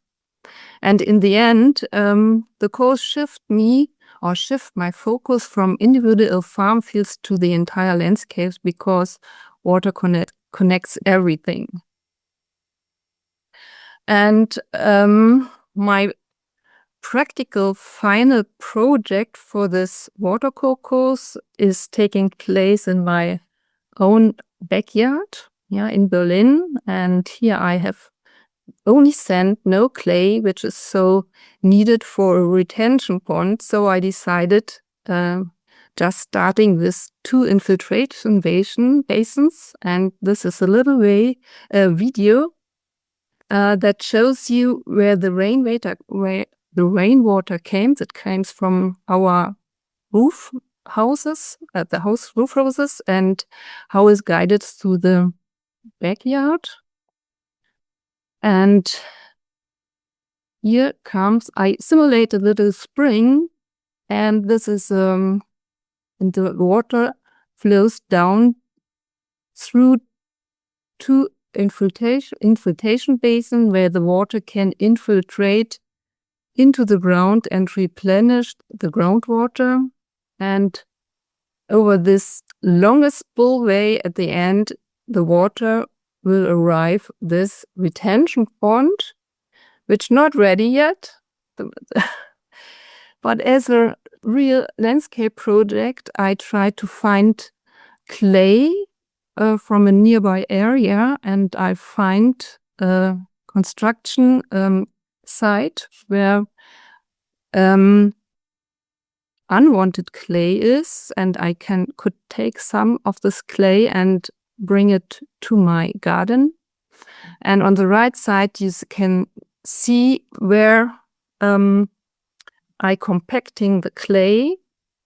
[SPEAKER 5] And in the end, the course shift my focus from individual farm fields to the entire landscapes, because water connects everything. And my practical final project for this watercolor course is taking place in my own backyard, in Berlin. And here I have only sand, no clay, which is so needed for a retention pond. So I decided just starting with 2 infiltration basins. And this is a little video that shows you where the rainwater comes. It comes from our roof houses, roof houses, and how it's guided through the backyard. And here I simulate a little spring, and this is, and the water flows down through 2 infiltration basin where the water can infiltrate into the ground and replenish the groundwater. And over this longest spillway at the end, the water will arrive this retention pond, which not ready yet. But as a real landscape project, I tried to find clay from a nearby area, and I find a construction site where unwanted clay is, and I could take some of this clay and bring it to my garden. And on the right side, you can see where I compacting the clay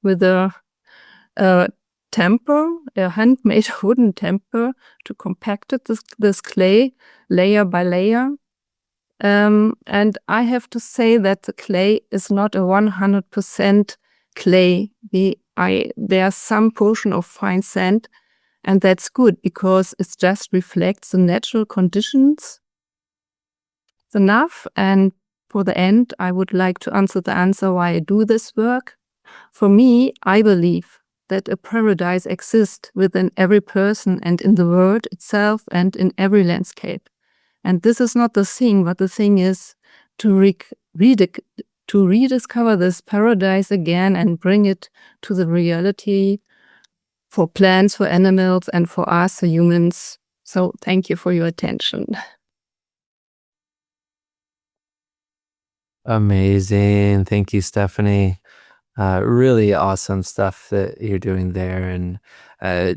[SPEAKER 5] with a temper, a handmade wooden temper, to compact it, this clay layer by layer. And I have to say that the clay is not a 100% clay. there's some portion of fine sand, and that's good because it just reflects the natural conditions enough. And for the end, I would like to answer why I do this work. For me, I believe that a paradise exists within every person and in the world itself and in every landscape. And this is not the thing, but the thing is to rediscover this paradise again and bring it to the reality for plants, for animals, and for us, the humans. So thank you for your attention.
[SPEAKER 1] Amazing. Thank you, Stefanie. Really awesome stuff that you're doing there, and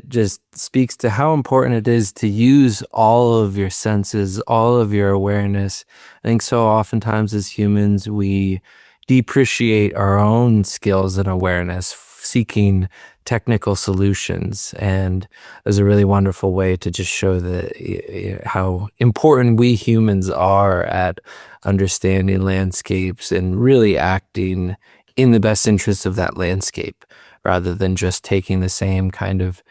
[SPEAKER 1] just speaks to how important it is to use all of your senses, all of your awareness. I think so oftentimes as humans, we depreciate our own skills and awareness, seeking technical solutions. And there's a really wonderful way to just show how important we humans are at understanding landscapes and really acting in the best interest of that landscape, rather than just taking the same kind of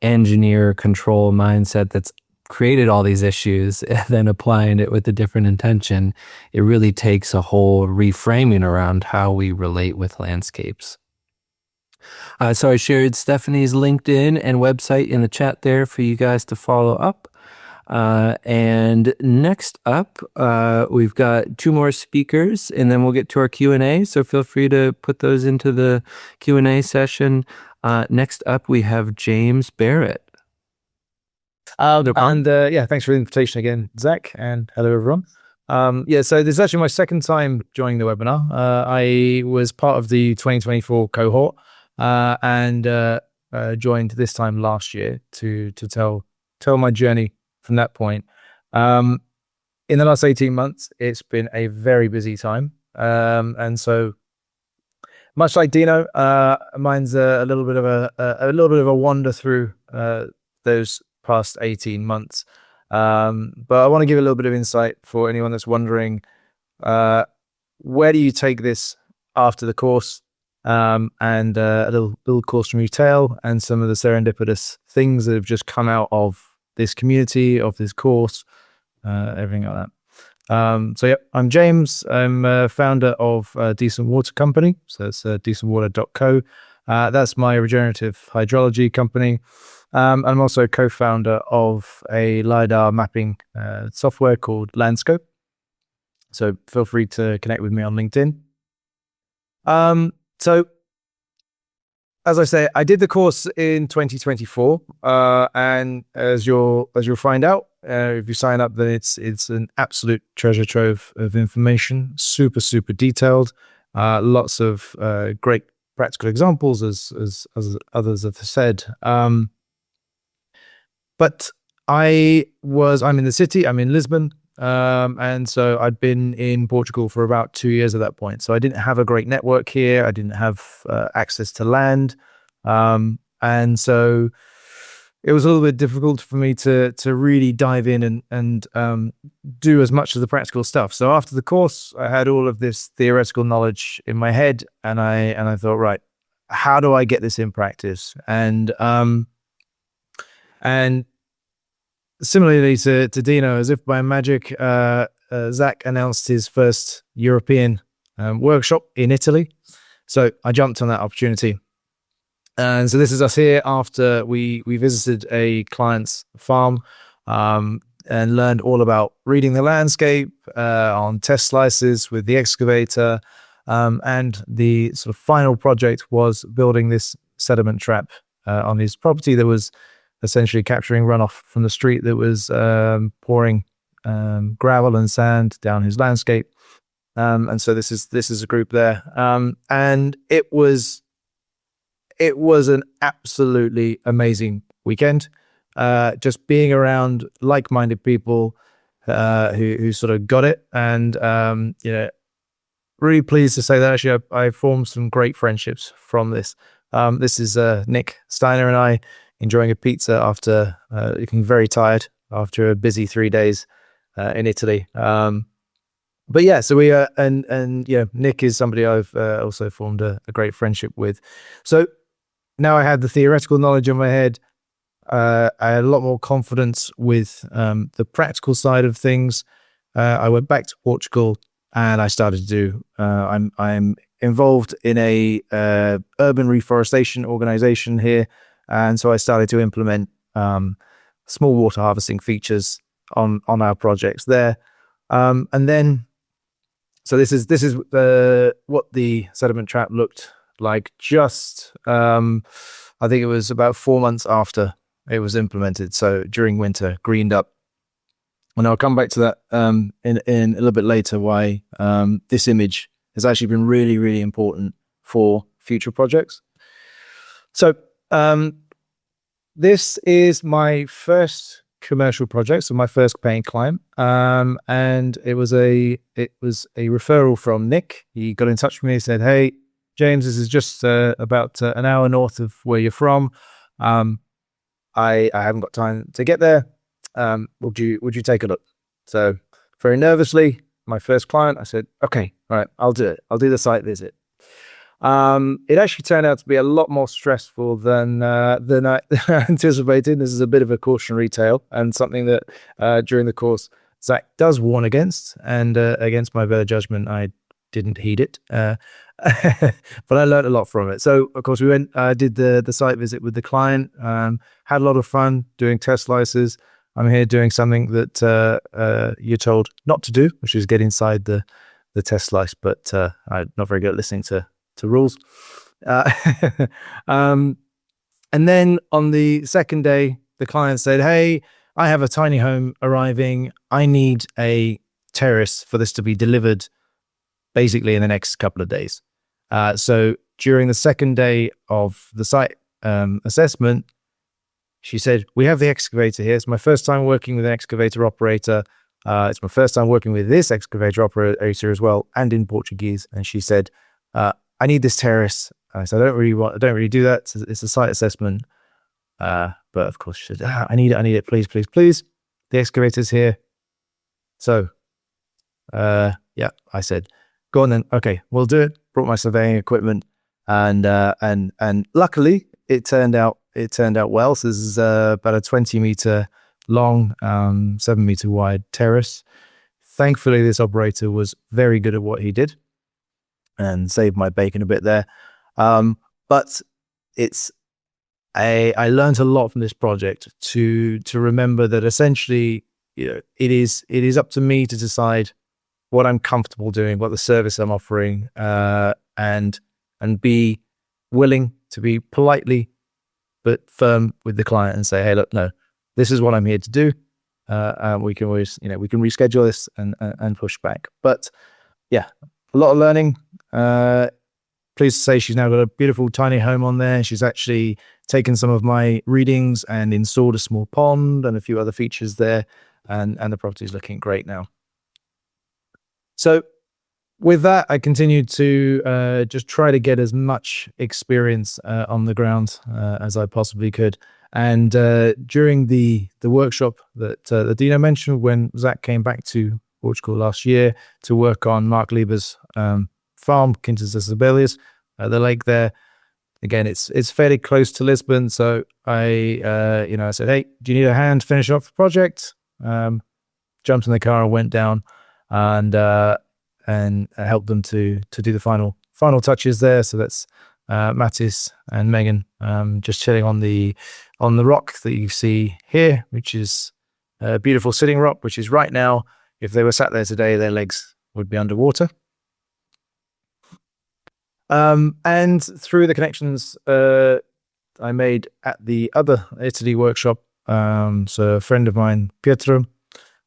[SPEAKER 1] engineer control mindset that's created all these issues and then applying it with a different intention. It really takes a whole reframing around how we relate with landscapes. So I shared Stefanie's LinkedIn and website in the chat there for you guys to follow up. And next up, we've got 2 more speakers, and then we'll get to our Q&A. So feel free to put those into the Q&A session. Next up, we have James Barrett.
[SPEAKER 6] Thanks for the invitation again, Zach, and hello everyone. So this is actually my second time joining the webinar. I was part of the 2024 cohort and joined this time last year to tell my journey from that point. In the last 18 months, it's been a very busy time. And so much like Dino, mine's a little bit of a wander through those past 18 months. But I want to give a little bit of insight for anyone that's wondering, where do you take this after the course? And a little cautionary tale and some of the serendipitous things that have just come out of this community, of this course, everything like that. I'm James. I'm a founder of Decent Water Company. So it's decentwater.co. That's my regenerative hydrology company. I'm also a co-founder of a LiDAR mapping software called Landscope. So feel free to connect with me on LinkedIn. So as I say, I did the course in 2024, and as you'll find out, if you sign up, then it's an absolute treasure trove of information, super detailed, lots of great practical examples, as others have said. But I'm in the city, I'm in Lisbon, and so I'd been in Portugal for about 2 years at that point. So I didn't have a great network here. I didn't have access to land. And so it was a little bit difficult for me to really dive in and do as much of the practical stuff. So after the course, I had all of this theoretical knowledge in my head, and I thought, right, how do I get this in practice? And similarly to Dino, as if by magic, Zach announced his first European workshop in Italy. So I jumped on that opportunity. And so this is us here after we visited a client's farm and learned all about reading the landscape on test slices with the excavator. And the sort of final project was building this sediment trap on his property that was essentially capturing runoff from the street that was pouring gravel and sand down his landscape. And so this is a group there. And it was an absolutely amazing weekend. Just being around like-minded people who sort of got it, and really pleased to say that actually I formed some great friendships from this. This is Nick Steiner and I enjoying a pizza after looking very tired after a busy 3 days in Italy. But yeah, so we and Nick is somebody I've also formed a great friendship with. So now I had the theoretical knowledge in my head. I had a lot more confidence with the practical side of things. I went back to Portugal and I started to do. I'm involved in a urban reforestation organization here, and so I started to implement small water harvesting features on our projects there. And then, so this is what the sediment trap looked like. Just I think it was about 4 months after it was implemented. So during winter, greened up. And I'll come back to that in a little bit later. Why this image has actually been really, really important for future projects. So this is my first commercial project, so my first paying client, and it was a referral from Nick. He got in touch with me and said, "Hey, James, this is just about an hour north of where you're from. I haven't got time to get there. Would you take a look?" So very nervously, my first client, I said, "Okay, all right, I'll do it. I'll do the site visit." It actually turned out to be a lot more stressful than I anticipated. This is a bit of a cautionary tale, and something that during the course Zach does warn against, and against my better judgment, I didn't heed it. But I learned a lot from it. So of course we went, did the site visit with the client, had a lot of fun doing test slices. I'm here doing something that you're told not to do, which is get inside the test slice, but I'm not very good at listening to rules. And then on the second day, the client said, "Hey, I have a tiny home arriving. I need a terrace for this to be delivered basically in the next couple of days." So during the second day of the site assessment, she said, "We have the excavator here. It's my first time working with an excavator operator. It's my first time working with this excavator operator as well, and in Portuguese." And she said, "I need this terrace." I said, I don't really do that. It's a site assessment. But of course she said, I need it, please, please, please. The excavator's here. So, yeah, I said, "Go on then. Okay, we'll do it." Brought my surveying equipment, and luckily it turned out well. So this is about a 20-meter long, 7-meter wide terrace. Thankfully, this operator was very good at what he did, and saved my bacon a bit there. But I learned a lot from this project to remember that essentially, it is up to me to decide what I'm comfortable doing, what the service I'm offering, and be willing to be politely but firm with the client and say, "Hey, look, no, this is what I'm here to do. We can always, we can reschedule this and push back." But yeah, a lot of learning. Pleased to say she's now got a beautiful tiny home on there. She's actually taken some of my readings and installed a small pond and a few other features there, and the property is looking great now. So with that, I continued to just try to get as much experience on the ground as I possibly could. And during the workshop that Dino mentioned, when Zach came back to Portugal last year to work on Mark Lieber's farm, Quintas das Abelhas, the lake there. Again, it's fairly close to Lisbon, so I said, "Hey, do you need a hand to finish off the project?" Jumped in the car and went down and helped them to do the final touches there. So that's Mattis and Megan just chilling on the rock that you see here, which is a beautiful sitting rock, which is right now, if they were sat there today, their legs would be underwater. And through the connections I made at the other Italy workshop, so a friend of mine, Pietro,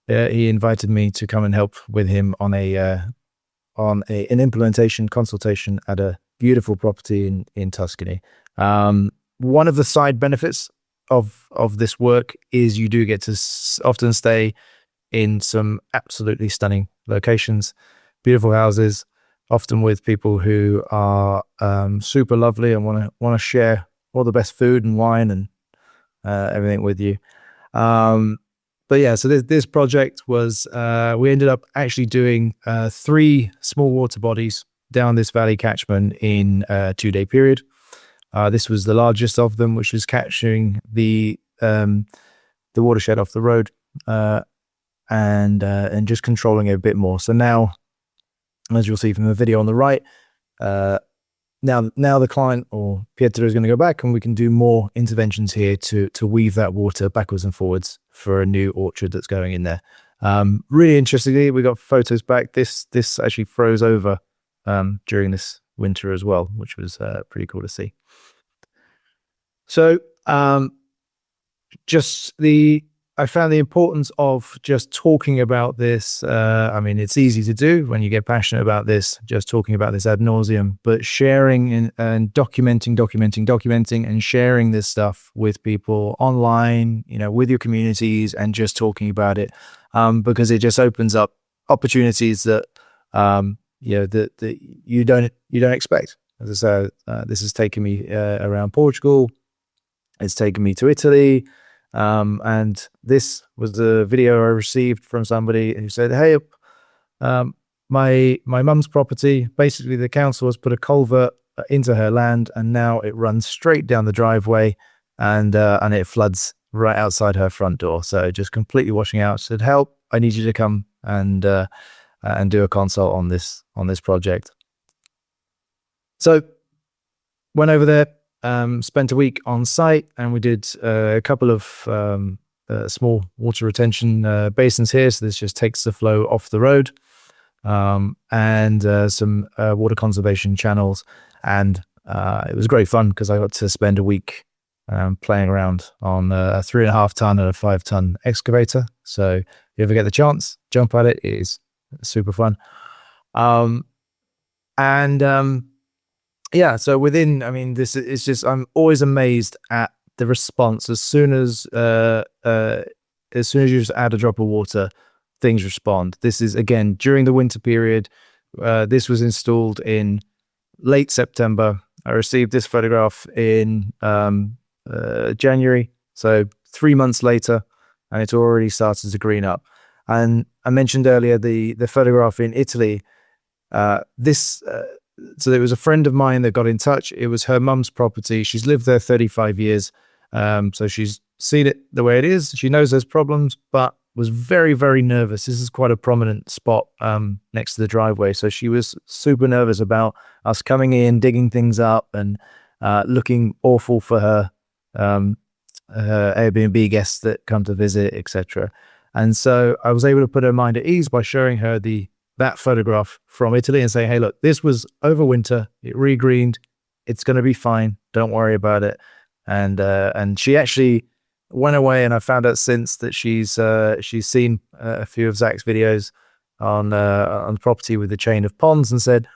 [SPEAKER 6] he invited me to come and help with him on an implementation consultation at a beautiful property in Tuscany. One of the side benefits of this work is you do get to often stay in some absolutely stunning locations, beautiful houses, often with people who are super lovely and want to share all the best food and wine and everything with you. But yeah, so this project was, we ended up actually doing 3 small water bodies down this valley catchment in a 2-day period. This was the largest of them, which was capturing the watershed off the road and just controlling it a bit more. So now, as you'll see from the video on the right, now the client or Pietro is going to go back, and we can do more interventions here to weave that water backwards and forwards for a new orchard that's going in there. Really interestingly, we got photos back. This actually froze over during this winter as well, which was pretty cool to see. So I found the importance of just talking about this. I mean, it's easy to do when you get passionate about this, just talking about this ad nauseum, but sharing and documenting and sharing this stuff with people online, with your communities, and just talking about it, because it just opens up opportunities that, that you don't expect. As I said, this has taken me around Portugal. It's taken me to Italy. And this was the video I received from somebody who said, "Hey, my mum's property, basically the council has put a culvert into her land, and now it runs straight down the driveway, and it floods right outside her front door. So just completely washing out." Said, "Help! I need you to come and do a consult on this project." So went over there. Spent a week on site, and we did a couple of small water retention basins here. So this just takes the flow off the road, and some water conservation channels. And it was great fun because I got to spend a week playing around on a 3.5 ton and a 5 ton excavator. So if you ever get the chance, jump at it. It is super fun. Yeah, so this is just, I'm always amazed at the response. As soon as you just add a drop of water, things respond. This is, again, during the winter period. This was installed in late September. I received this photograph in January, so 3 months later, and it's already started to green up. And I mentioned earlier the photograph in Italy. So there was a friend of mine that got in touch. It was her mum's property. She's lived there 35 years. So she's seen it the way it is. She knows there's problems, but was very, very nervous. This is quite a prominent spot next to the driveway. So she was super nervous about us coming in, digging things up, and looking awful for her Airbnb guests that come to visit, etc. And so I was able to put her mind at ease by showing her that photograph from Italy and say, "Hey, look, this was over winter. It regreened. It's going to be fine. Don't worry about it." And she actually went away, and I found out since that she's seen a few of Zach's videos on the property with the chain of ponds, and said,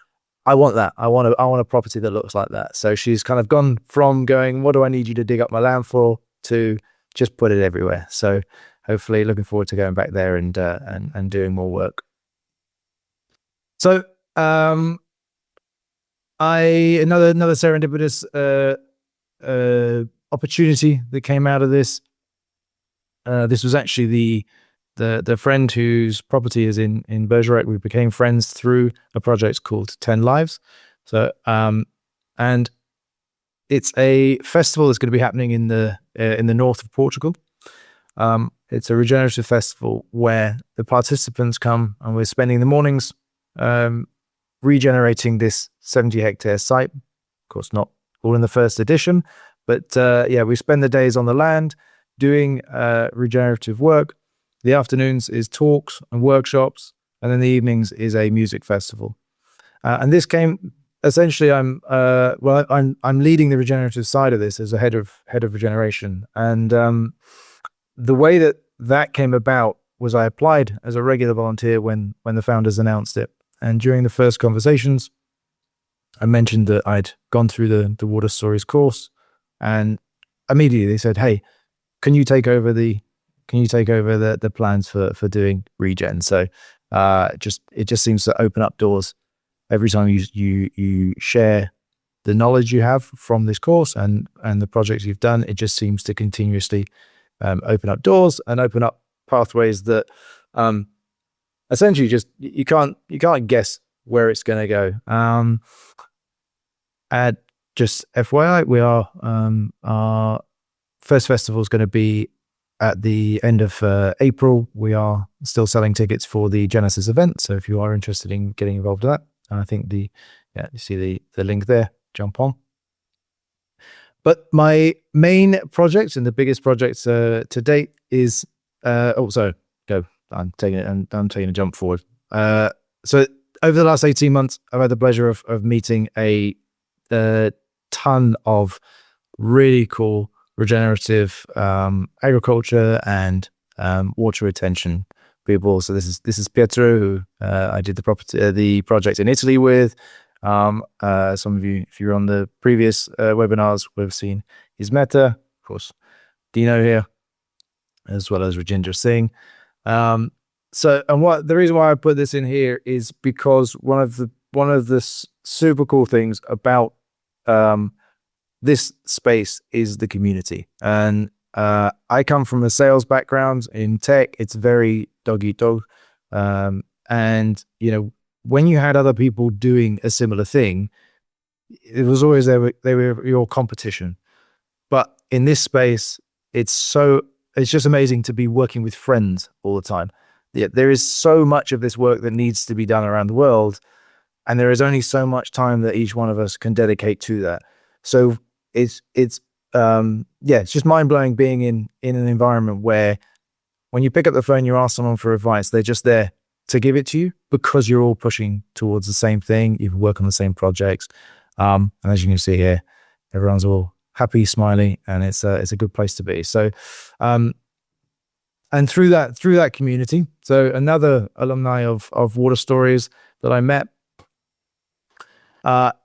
[SPEAKER 6] "I want that. I want a property that looks like that." So she's kind of gone from going, "What do I need you to dig up my land for?" to just put it everywhere. So hopefully, looking forward to going back there and doing more work. So, another serendipitous opportunity that came out of this. This was actually the friend whose property is in Bergerac. We became friends through a project called 10 Lives. So, and it's a festival that's going to be happening in the north of Portugal. It's a regenerative festival where the participants come, and we're spending the mornings regenerating this 70-hectare site. Of course, not all in the first edition, but we spend the days on the land doing regenerative work. The afternoons is talks and workshops, and then the evenings is a music festival. And this came essentially. I'm leading the regenerative side of this as a head of regeneration, and the way that came about was I applied as a regular volunteer when the founders announced it. And during the first conversations, I mentioned that I'd gone through the Water Stories course, and immediately they said, "Hey, can you take over the plans for doing regen?" So it just seems to open up doors every time you share the knowledge you have from this course and the projects you've done. It just seems to continuously open up doors and open up pathways that essentially just you can't guess where it's going to go. And just FYI, our first festival is going to be at the end of April. We are still selling tickets for the Genesis event. So if you are interested in getting involved in that, I think you see the link there, jump on. But my main project and the biggest project to date is I'm taking a jump forward. So over the last 18 months, I've had the pleasure of meeting a ton of really cool regenerative agriculture and water retention people. So this is Pietro, who I did the project in Italy with. Some of you, if you're on the previous webinars, would have seen his meta, of course, Dino here, as well as Rajendra Singh. The reason why I put this in here is because one of the super cool things about this space is the community. And I come from a sales background in tech. It's very dog eat dog. And when you had other people doing a similar thing, it was always they were your competition. But in this space, it's just amazing to be working with friends all the time. Yeah, there is so much of this work that needs to be done around the world, and there is only so much time that each one of us can dedicate to that. So it's just mind blowing being in an environment where when you pick up the phone, you ask someone for advice, they're just there to give it to you because you're all pushing towards the same thing. You work on the same projects, and as you can see here, everyone's all happy, smiley, and it's a good place to be. So, and through that community, so another alumni of Water Stories that I met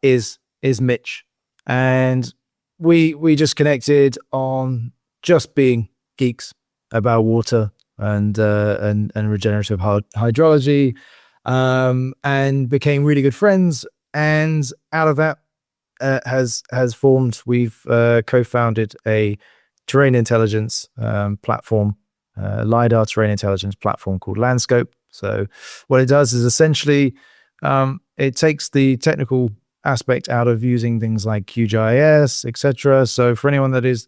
[SPEAKER 6] is Mitch, and we just connected on just being geeks about water and regenerative hydrology, and became really good friends. And out of that has formed. We've co-founded a terrain intelligence platform, LiDAR terrain intelligence platform called Landscope. So what it does is essentially it takes the technical aspect out of using things like QGIS, etc. So for anyone that is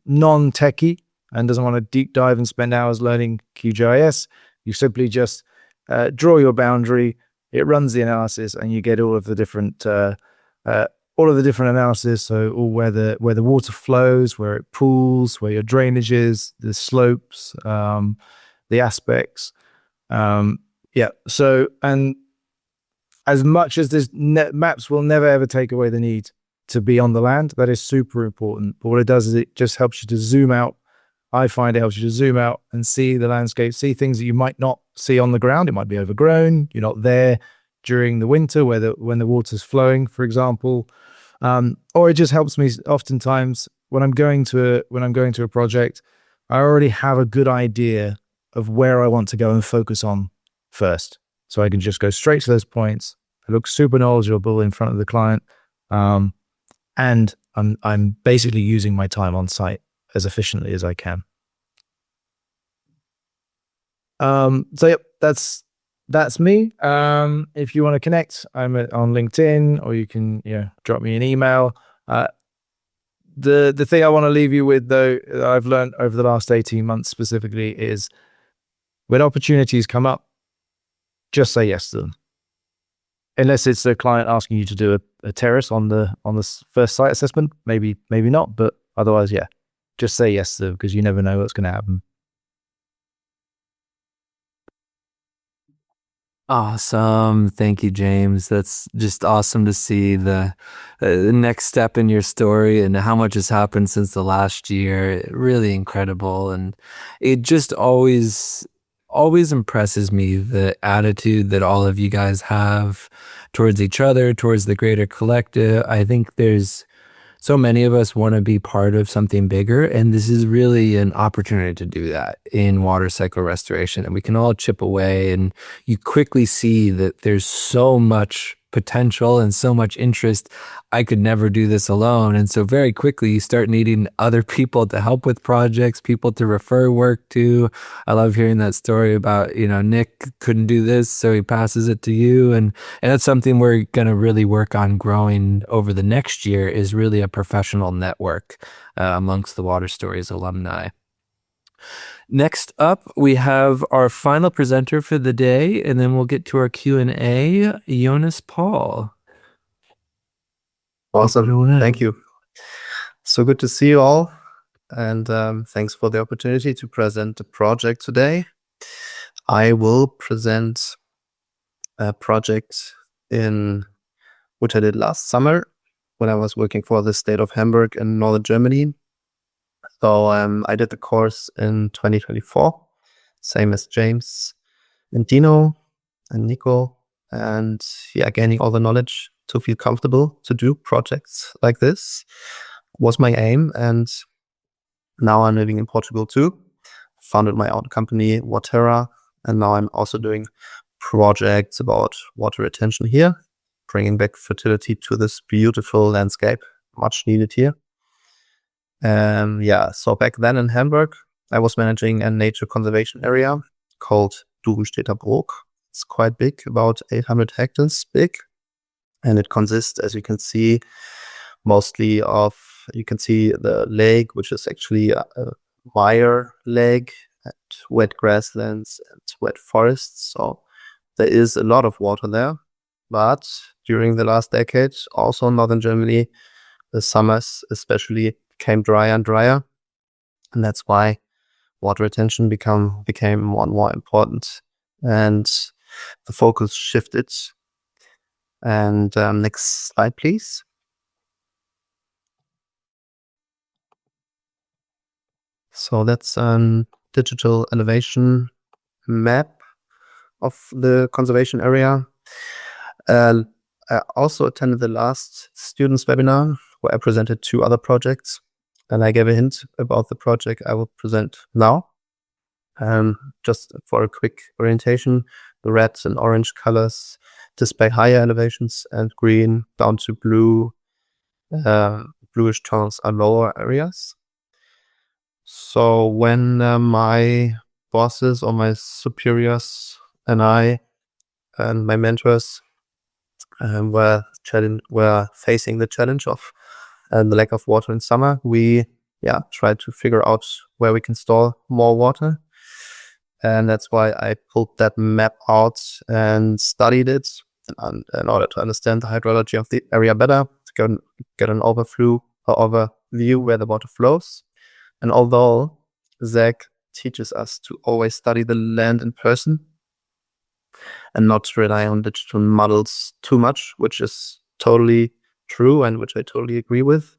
[SPEAKER 6] non-techie and doesn't want to deep dive and spend hours learning QGIS, you simply just draw your boundary. It runs the analysis, and you get all of the different analysis. So all where the water flows, where it pools, where your drainage is, the slopes, the aspects. So, and as much as this maps will never ever take away the need to be on the land, that is super important. But what it does is it just helps you to zoom out. I find it helps you to zoom out and see the landscape, see things that you might not see on the ground. It might be overgrown. You're not there during the winter when the water's flowing, for example. Or it just helps me oftentimes when I'm going to a project, I already have a good idea of where I want to go and focus on first. So I can just go straight to those points. I look super knowledgeable in front of the client. And I'm basically using my time on site as efficiently as I can. That's me. If you want to connect, I'm on LinkedIn, or you can drop me an email. The thing I want to leave you with, though, that I've learned over the last 18 months specifically, is when opportunities come up, just say yes to them. Unless it's a client asking you to do a terrace on the first site assessment, maybe not, but otherwise, yeah, just say yes to them, because you never know what's going to happen.
[SPEAKER 1] Awesome. Thank you, James. That's just awesome to see the next step in your story and how much has happened since the last year. Really incredible. And it just always impresses me, the attitude that all of you guys have towards each other, towards the greater collective. I think there's so many of us want to be part of something bigger, and this is really an opportunity to do that in water cycle restoration. And we can all chip away, and you quickly see that there's so much potential and so much interest. I could never do this alone. And so very quickly you start needing other people to help with projects, people to refer work to. I love hearing that story about, Nick couldn't do this, so he passes it to you. And that's something we're going to really work on growing over the next year, is really a professional network amongst the Water Stories alumni. Next up, we have our final presenter for the day, and then we'll get to our Q&A, Jonas Paul.
[SPEAKER 7] Awesome. Thank you. So good to see you all. And thanks for the opportunity to present the project today. I will present a project which I did last summer when I was working for the state of Hamburg in northern Germany. So I did the course in 2024, same as James and Dino and Nico, and gaining all the knowledge to feel comfortable to do projects like this was my aim. And now I'm living in Portugal too. Founded my own company, Waterra, and now I'm also doing projects about water retention here, bringing back fertility to this beautiful landscape, much needed here. So back then in Hamburg, I was managing a nature conservation area called Dubenstädter Brook. It's quite big, about 800 hectares big. And it consists, as you can see, mostly you can see the lake, which is actually a mire lake, and wet grasslands and wet forests. So there is a lot of water there. But during the last decade, also in northern Germany, the summers especially became drier and drier, and that's why water retention became more and more important, and the focus shifted. And next slide, please. So that's a digital elevation map of the conservation area. I also attended the last students webinar where I presented 2 other projects. And I gave a hint about the project I will present now. Just for a quick orientation, the red and orange colors display higher elevations, and green down to blue, bluish tones are lower areas. So when my bosses or my superiors and I and my mentors were facing the challenge of the lack of water in summer, we tried to figure out where we can store more water. And that's why I pulled that map out and studied it in order to understand the hydrology of the area better, to get an overview where the water flows. And although Zach teaches us to always study the land in person and not rely on digital models too much, which is totally true and which I totally agree with,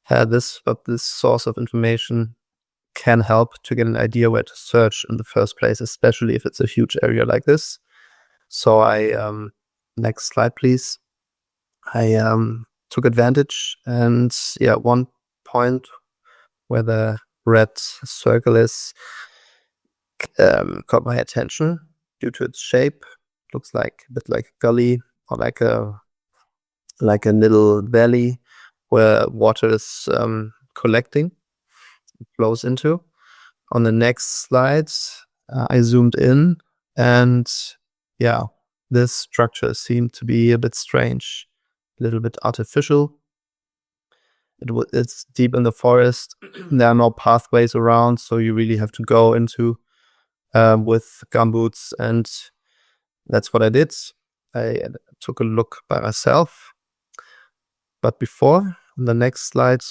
[SPEAKER 7] this source of information can help to get an idea where to search in the first place, especially if it's a huge area like this. So next slide, please. I took advantage, and one point where the red circle is caught my attention due to its shape. Looks like a bit like a gully or like a little valley where water is collecting, flows into. On the next slide, I zoomed in, and this structure seemed to be a bit strange, a little bit artificial. It's deep in the forest. There are no pathways around, so you really have to go into with gumboots, and that's what I did. I took a look by myself. But before, on the next slide,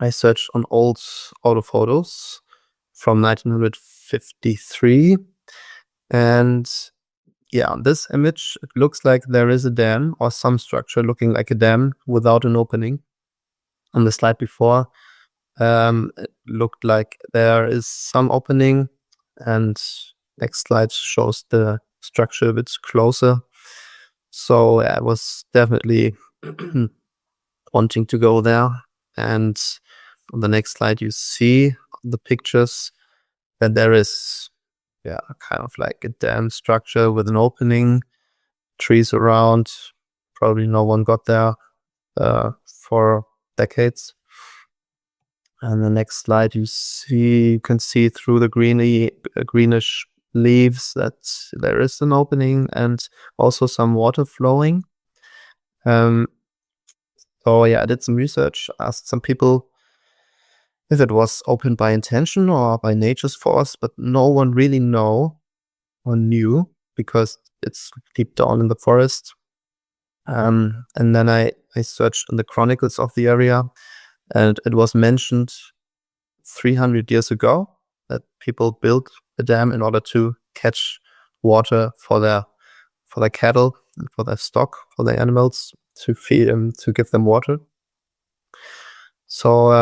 [SPEAKER 7] I searched on old auto photos from 1953. And on this image, it looks like there is a dam or some structure looking like a dam without an opening. On the slide before, it looked like there is some opening, and next slide shows the structure a bit closer. So I was definitely wanting to go there. And on the next slide, you see the pictures that there is kind of like a dam structure with an opening, trees around, Probably no one got there for decades. And the next slide, you can see through the greenish leaves that there is an opening and also some water flowing. So yeah, I did some research, asked some people if it was opened by intention or by nature's force, but no one really knew because it's deep down in the forest. And then I searched in the chronicles of the area, and it was mentioned 300 years ago that people built a dam in order to catch water for their cattle and for their stock, for their animals, to feed them, to give them water. So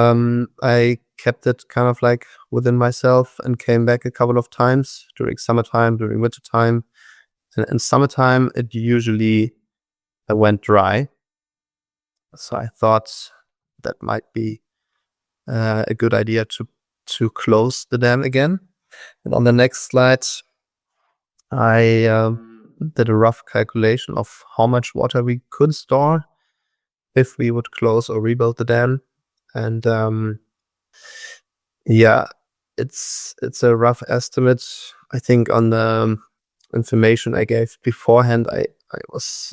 [SPEAKER 7] I kept it kind of like within myself and came back a couple of times during summertime, during wintertime. And in summertime, it usually went dry. So I thought that might be a good idea to close the dam again. And on the next slide, I did a rough calculation of how much water we could store if we would close or rebuild the dam. And yeah, it's a rough estimate. I think on the information I gave beforehand, I was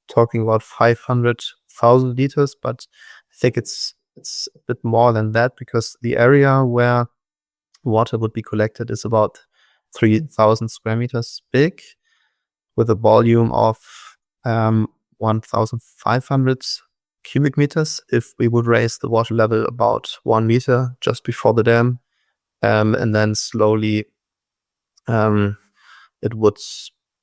[SPEAKER 7] talking about 500,000 liters, but I think it's a bit more than that, because the area where water would be collected is about 3,000 square meters big, with a volume of 1,500 cubic meters if we would raise the water level about 1 meter just before the dam, and then slowly it would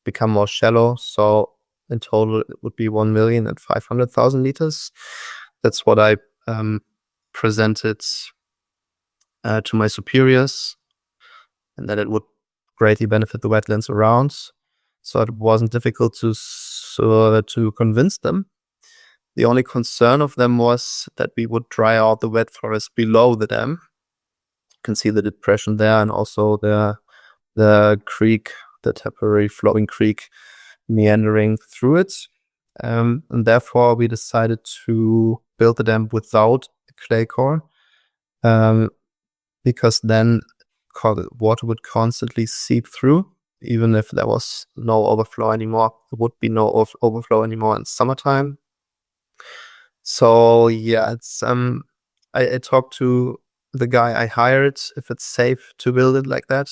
[SPEAKER 7] become more shallow. So in total it would be 1,500,000 liters. That's what I presented to my superiors, and that it would greatly benefit the wetlands around. So it wasn't difficult to convince them. The only concern of them was that we would dry out the wet forest below the dam. You can see the depression there, and also the creek, the temporary flowing creek meandering through it. And therefore we decided to build the dam without a clay core, because then water would constantly seep through. Even if there was no overflow anymore, there would be no overflow anymore in summertime. So yeah, it's I talked to the guy I hired if it's safe to build it like that,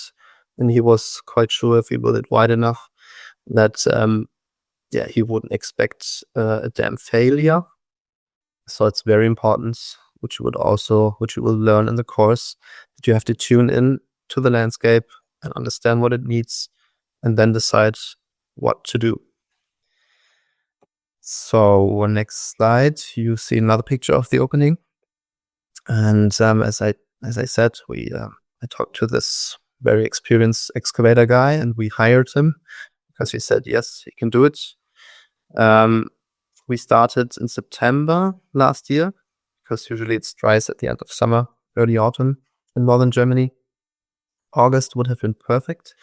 [SPEAKER 7] and he was quite sure if we build it wide enough that he wouldn't expect a dam failure. So it's very important, which you will learn in the course, that you have to tune in to the landscape and understand what it needs, and then decide what to do. So next slide, you see another picture of the opening. And as I said, I talked to this very experienced excavator guy, and we hired him because he said yes, he can do it. We started in September last year, because usually it dries at the end of summer, early autumn in northern Germany. August would have been perfect,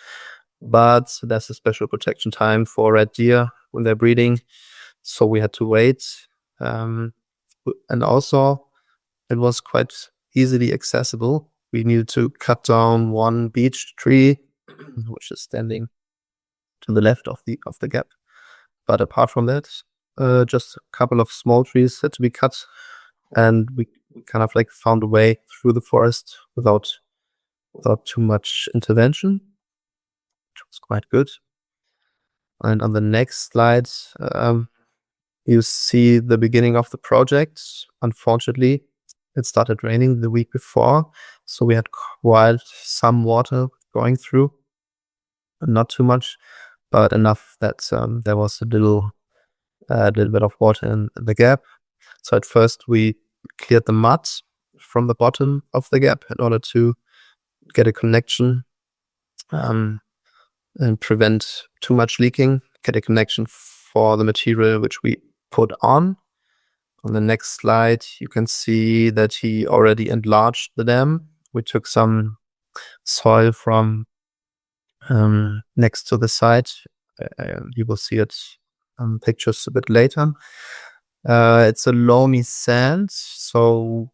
[SPEAKER 7] but there's a special protection time for red deer when they're breeding, so we had to wait. And also it was quite easily accessible. We needed to cut down one beech tree, which is standing to the left of the gap. But apart from that, just a couple of small trees had to be cut, and we kind of like found a way through the forest without too much intervention, which was quite good. And on the next slide, you see the beginning of the project. Unfortunately, it started raining the week before, so we had quite some water going through. Not too much, but enough that there was a little bit of water in the gap. So at first we cleared the mud from the bottom of the gap in order to get a connection and prevent too much leaking, get a connection for the material which we put on. On the next slide, you can see that he already enlarged the dam. We took some soil from next to the site. You will see it pictures a bit later. It's a loamy sand, so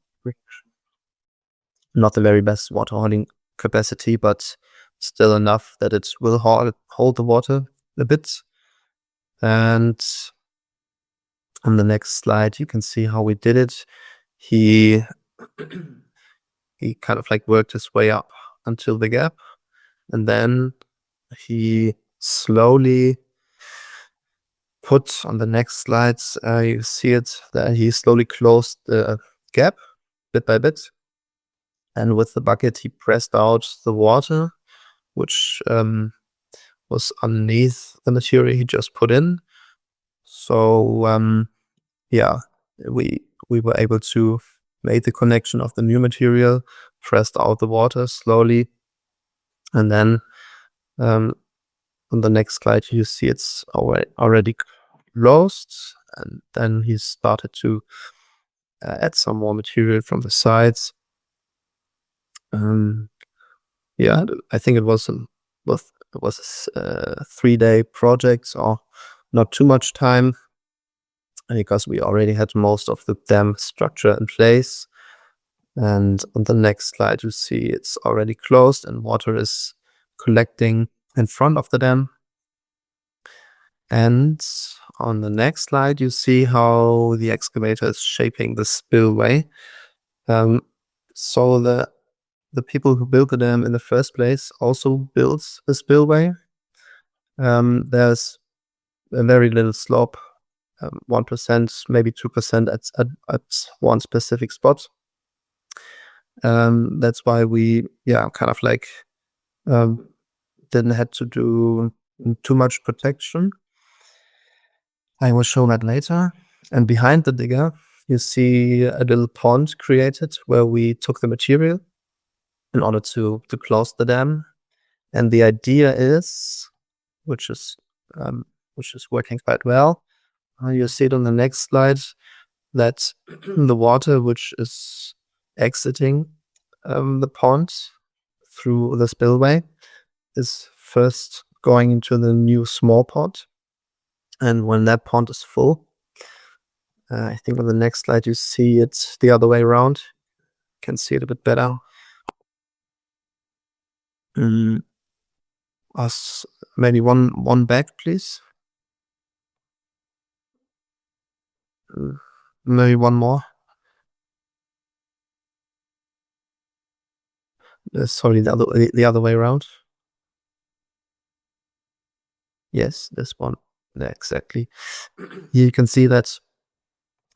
[SPEAKER 7] not the very best water holding capacity, but still enough that it will hold the water a bit. And on the next slide, you can see how we did it. He kind of like worked his way up until the gap, and then he slowly put on the next slides, you see it, that he slowly closed the gap bit by bit. And with the bucket, he pressed out the water, which was underneath the material he just put in. So, we were able to make the connection of the new material, pressed out the water slowly. And then on the next slide, you see it's already closed. And then he started to add some more material from the sides. I think it was a 3-day project, so not too much time, because we already had most of the dam structure in place. And on the next slide, you see it's already closed and water is collecting in front of the dam. And on the next slide, you see how the excavator is shaping the spillway. So the people who built the dam in the first place also built the spillway. There's a very little slope, 1%, maybe 2% at one specific spot. That's why we, kind of like didn't have to do too much protection. I will show that later. And behind the digger, you see a little pond created where we took the material in order to close the dam. And the idea is, which is working quite well. You see it on the next slide, that the water which is exiting the pond through the spillway is first going into the new small pond. And when that pond is full, I think on the next slide you see it the other way around. You can see it a bit better. Maybe one back, please. Maybe one more. Sorry, the other way around. Yes, this one. Yeah, exactly. Here you can see that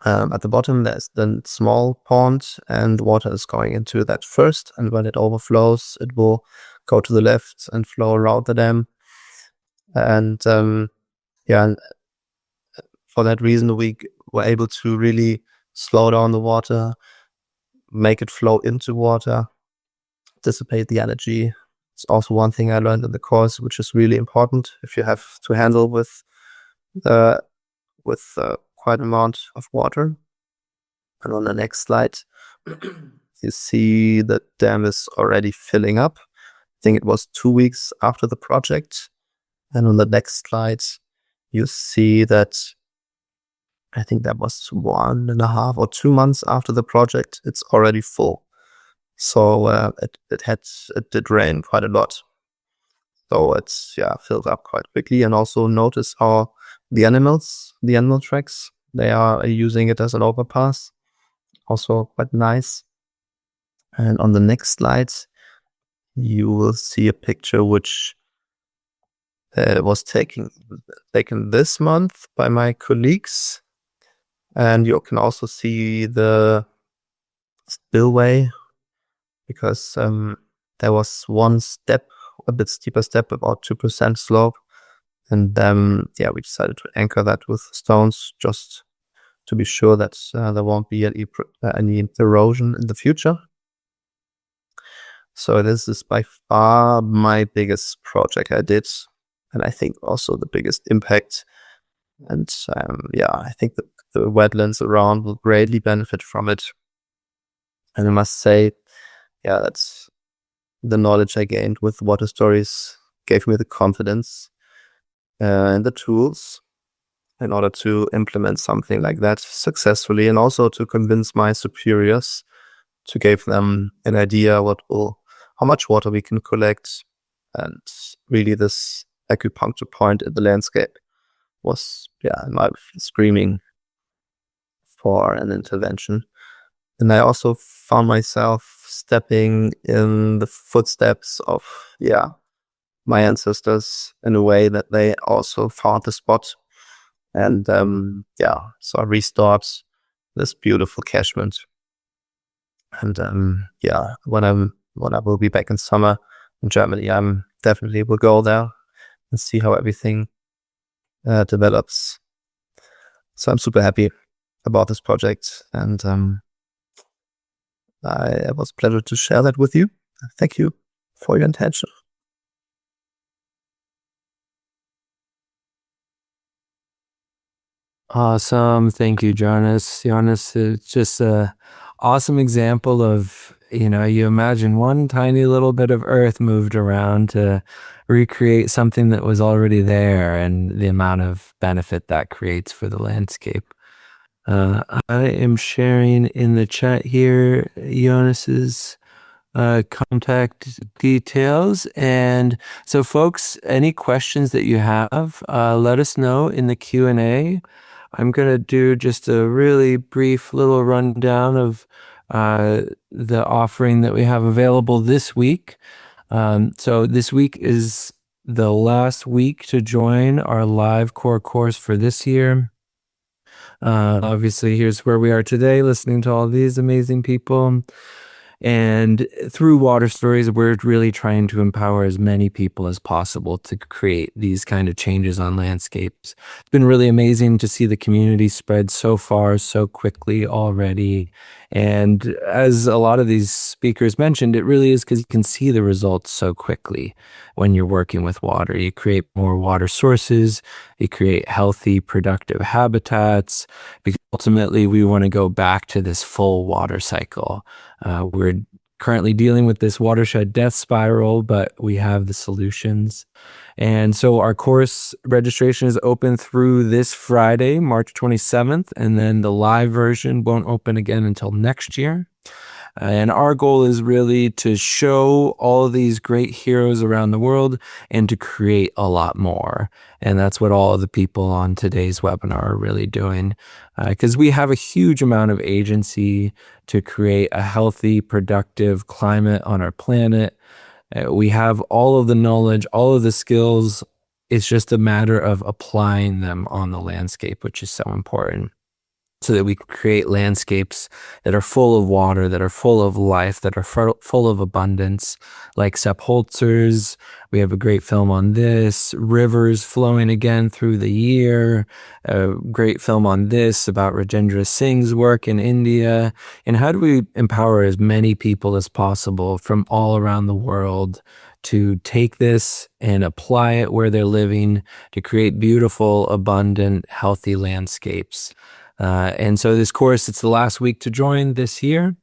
[SPEAKER 7] at the bottom there's the small pond, and water is going into that first. And when it overflows, it will go to the left and flow around the dam. And for that reason, we were able to really slow down the water, make it flow into water, dissipate the energy. It's also one thing I learned in the course, which is really important if you have to handle with quite an amount of water. And on the next slide, you see the dam is already filling up. I think it was 2 weeks after the project. And on the next slide, you see that I think that was 1.5 or 2 months after the project, it's already full. So it did rain quite a lot. So it's filled up quite quickly. And also notice how the animal tracks, they are using it as an overpass. Also quite nice. And on the next slide, you will see a picture which was taken this month by my colleagues. And you can also see the spillway, because there was one step, a bit steeper step, about 2% slope. And we decided to anchor that with stones just to be sure that there won't be any erosion in the future. So this is by far my biggest project I did, and I think also the biggest impact. And I think the wetlands around will greatly benefit from it. And I must say, that's the knowledge I gained with water stories gave me the confidence and the tools in order to implement something like that successfully, and also to convince my superiors, to give them an idea how much water we can collect. And really, this acupuncture point in the landscape was, screaming for an intervention. And I also found myself stepping in the footsteps of, my ancestors in a way that they also found the spot. And so I restored this beautiful catchment. And when I will be back in summer in Germany, I'm definitely will go there and see how everything develops. So I'm super happy about this project, and it was a pleasure to share that with you. Thank you for your attention.
[SPEAKER 1] Awesome. Thank you, Jonas. Jonas, it's just a awesome example of, you imagine one tiny little bit of earth moved around to recreate something that was already there, and the amount of benefit that creates for the landscape. I am sharing in the chat here Jonas's contact details. And so folks, any questions that you have, let us know in the Q&A. I'm going to do just a really brief little rundown of the offering that we have available this week. So this week is the last week to join our live core course for this year. Obviously, here's where we are today, listening to all these amazing people. And through Water Stories, we're really trying to empower as many people as possible to create these kind of changes on landscapes. It's been really amazing to see the community spread so far, so quickly already. And as a lot of these speakers mentioned, it really is because you can see the results so quickly when you're working with water. You create more water sources, you create healthy, productive habitats, because ultimately we want to go back to this full water cycle. We're currently dealing with this watershed death spiral, but we have the solutions. And so our course registration is open through this Friday, March 27th, and then the live version won't open again until next year. And our goal is really to show all of these great heroes around the world and to create a lot more. And that's what all of the people on today's webinar are really doing, because we have a huge amount of agency to create a healthy, productive climate on our planet. We have all of the knowledge, all of the skills. It's just a matter of applying them on the landscape, which is so important, so that we can create landscapes that are full of water, that are full of life, that are full of abundance, like Sepp Holzer's. We have a great film on this. Rivers flowing again through the year. A great film on this about Rajendra Singh's work in India. And how do we empower as many people as possible from all around the world to take this and apply it where they're living to create beautiful, abundant, healthy landscapes? And so this course, it's the last week to join this year.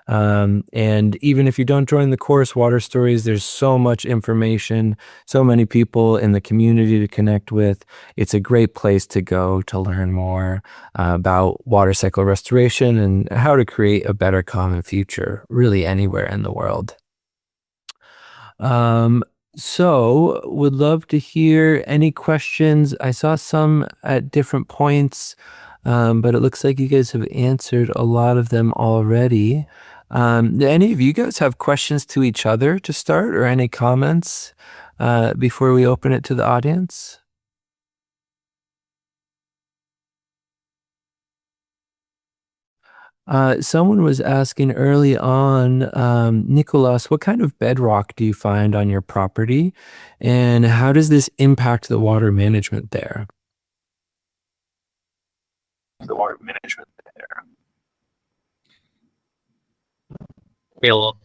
[SPEAKER 1] And even if you don't join the course, Water Stories, there's so much information, so many people in the community to connect with. It's a great place to go to learn more about water cycle restoration and how to create a better common future, really anywhere in the world. So would love to hear any questions. I saw some at different points. But it looks like you guys have answered a lot of them already. Do any of you guys have questions to each other to start, or any comments before we open it to the audience? Someone was asking early on, Nikolaos, what kind of bedrock do you find on your property, and how does this impact the water management there?
[SPEAKER 2] The water management there. Well,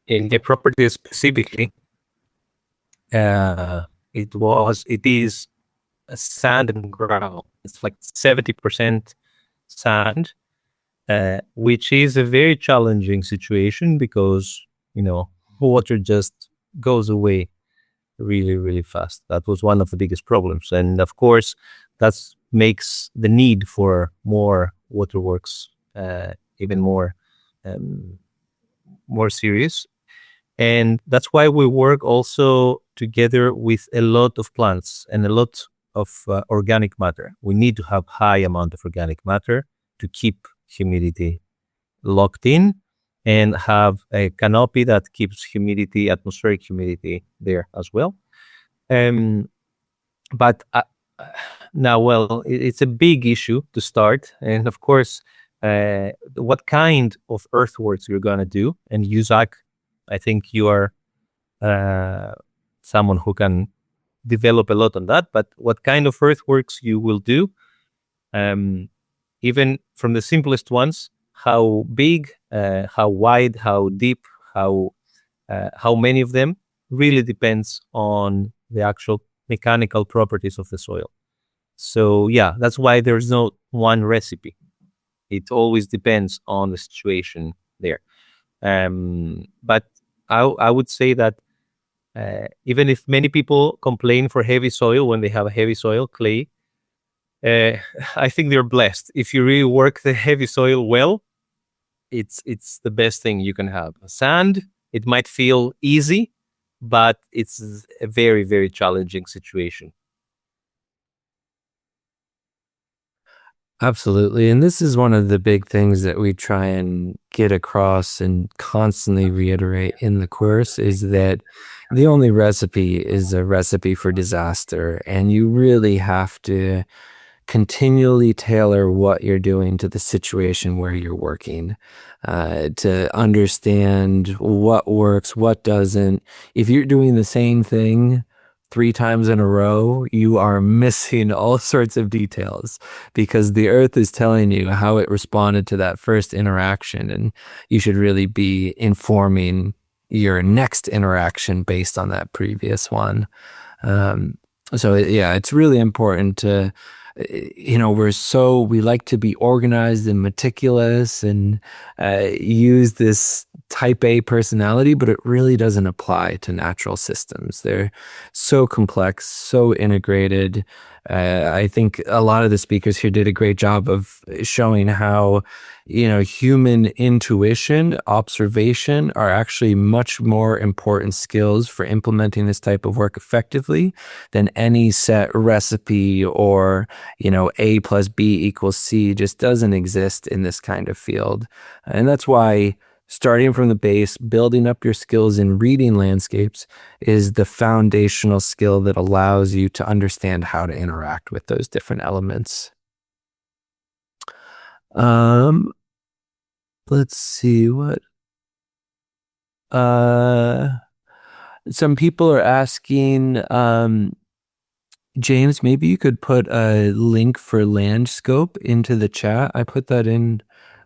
[SPEAKER 2] in the property specifically, it is a sand and gravel. It's like 70% sand, which is a very challenging situation because, water just goes away really, really fast. That was one of the biggest problems. And of course, that makes the need for more waterworks even more serious. And that's why we work also together with a lot of plants and a lot of organic matter. We need to have high amount of organic matter to keep humidity locked in and have a canopy that keeps humidity, atmospheric humidity there as well. But now, well, it's a big issue to start. And of course, what kind of earthworks you're going to do. And you, Zach, I think you are someone who can develop a lot on that. But what kind of earthworks you will do, even from the simplest ones, how big, how wide, how deep, how many of them, really depends on the actual mechanical properties of the soil. So yeah, that's why there's no one recipe. It always depends on the situation there. But I would say that even if many people complain for heavy soil when they have a heavy soil, clay, I think they're blessed. If you really work the heavy soil well, it's the best thing you can have. Sand, it might feel easy, but it's a very, very challenging situation.
[SPEAKER 1] Absolutely. And this is one of the big things that we try and get across and constantly reiterate in the course, is that the only recipe is a recipe for disaster. And you really have to continually tailor what you're doing to the situation where you're working, to understand what works, what doesn't. If you're doing the same thing 3 times in a row, you are missing all sorts of details, because the earth is telling you how it responded to that first interaction, and you should really be informing your next interaction based on that previous one. So yeah, it's really important to, we like to be organized and meticulous and use this type A personality, but it really doesn't apply to natural systems. They're so complex, so integrated. I think a lot of the speakers here did a great job of showing how, human intuition, observation are actually much more important skills for implementing this type of work effectively than any set recipe, or, A plus B equals C just doesn't exist in this kind of field. And that's why starting from the base, building up your skills in reading landscapes is the foundational skill that allows you to understand how to interact with those different elements. Let's see what. Some people are asking, James, maybe you could put a link for Landscope into the chat. I put that in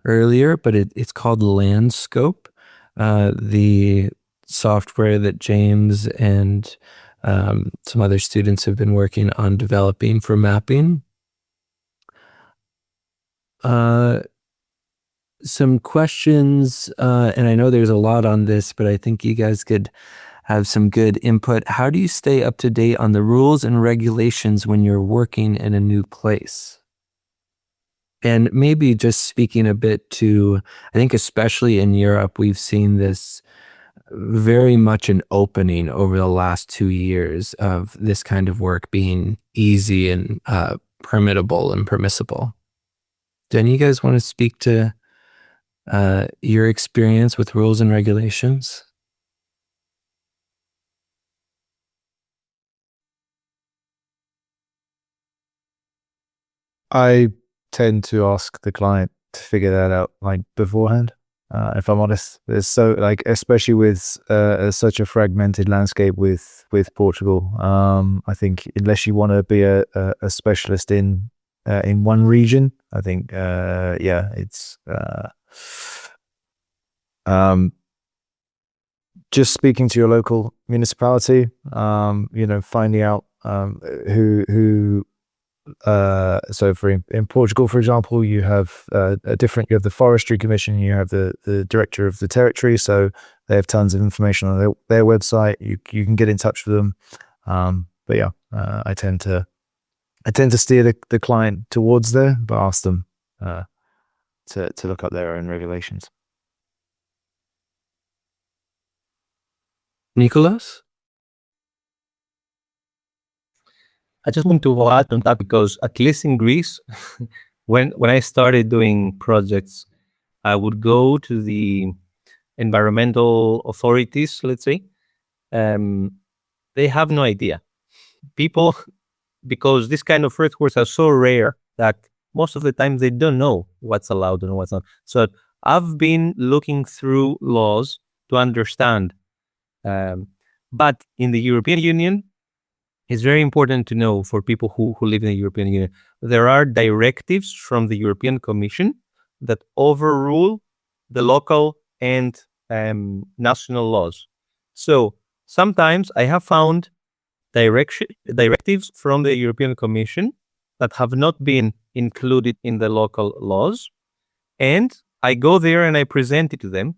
[SPEAKER 1] earlier, but it's called Landscope, the software that James and some other students have been working on developing for mapping. Some questions, and I know there's a lot on this, but I think you guys could have some good input. How do you stay up to date on the rules and regulations when you're working in a new place? And maybe just speaking a bit to, I think especially in Europe, we've seen this very much an opening over the last 2 years of this kind of work being easy and permittable and permissible. Do any of you guys want to speak to your experience with rules and regulations?
[SPEAKER 6] I tend to ask the client to figure that out beforehand. If I'm honest, there's especially with such a fragmented landscape with Portugal. I think unless you want to be a specialist in one region, I think it's just speaking to your local municipality. Finding out who So in Portugal, for example, you have you have the Forestry Commission, you have the director of the territory. So they have tons of information on their website. You can get in touch with them. But yeah, I tend to steer the client towards there, but ask them to look up their own regulations.
[SPEAKER 1] Nikolaos?
[SPEAKER 2] I just want to add on that because at least in Greece, when I started doing projects, I would go to the environmental authorities, let's say. They have no idea. People, because this kind of earthworks are so rare that most of the time they don't know what's allowed and what's not. So I've been looking through laws to understand. But in the European Union, it's very important to know for people who live in the European Union, there are directives from the European Commission that overrule the local and national laws. So sometimes I have found directives from the European Commission that have not been included in the local laws. And I go there and I present it to them,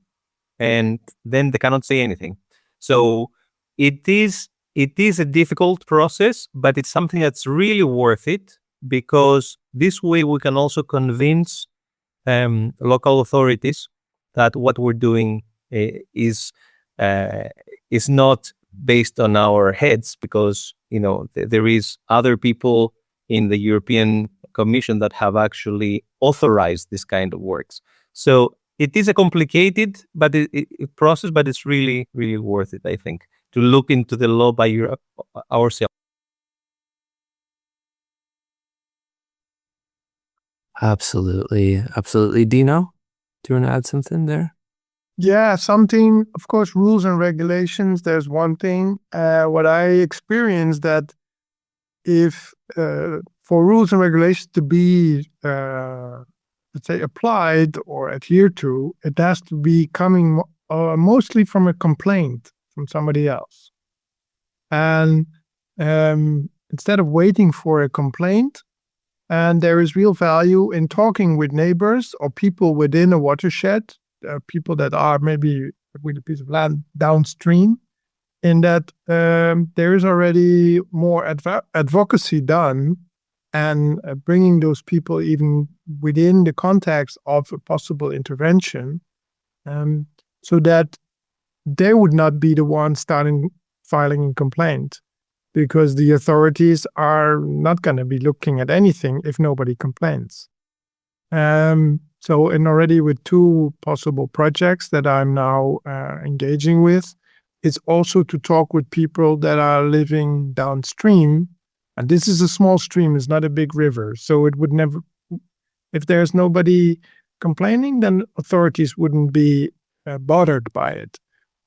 [SPEAKER 2] and then they cannot say anything. So it is a difficult process, but it's something that's really worth it, because this way we can also convince local authorities that what we're doing is not based on our heads, because there is other people in the European Commission that have actually authorized this kind of works. So it is a complicated process, but it's really, really worth it, I think, to look into the law by ourselves.
[SPEAKER 1] Absolutely. Absolutely. Dino, do you want to add something there?
[SPEAKER 4] Yeah, something, of course, rules and regulations, there's one thing. What I experienced that if for rules and regulations to be, let's say, applied or adhered to, it has to be coming mostly from a complaint from somebody else. And instead of waiting for a complaint, and there is real value in talking with neighbors or people within a watershed, people that are maybe with a piece of land downstream, in that there is already more advocacy done, and bringing those people even within the context of a possible intervention, so that they would not be the ones filing a complaint, because the authorities are not going to be looking at anything if nobody complains. So, and already with 2 possible projects that I'm now engaging with, it's also to talk with people that are living downstream. And this is a small stream, it's not a big river. So it would never, if there's nobody complaining, then authorities wouldn't be bothered by it.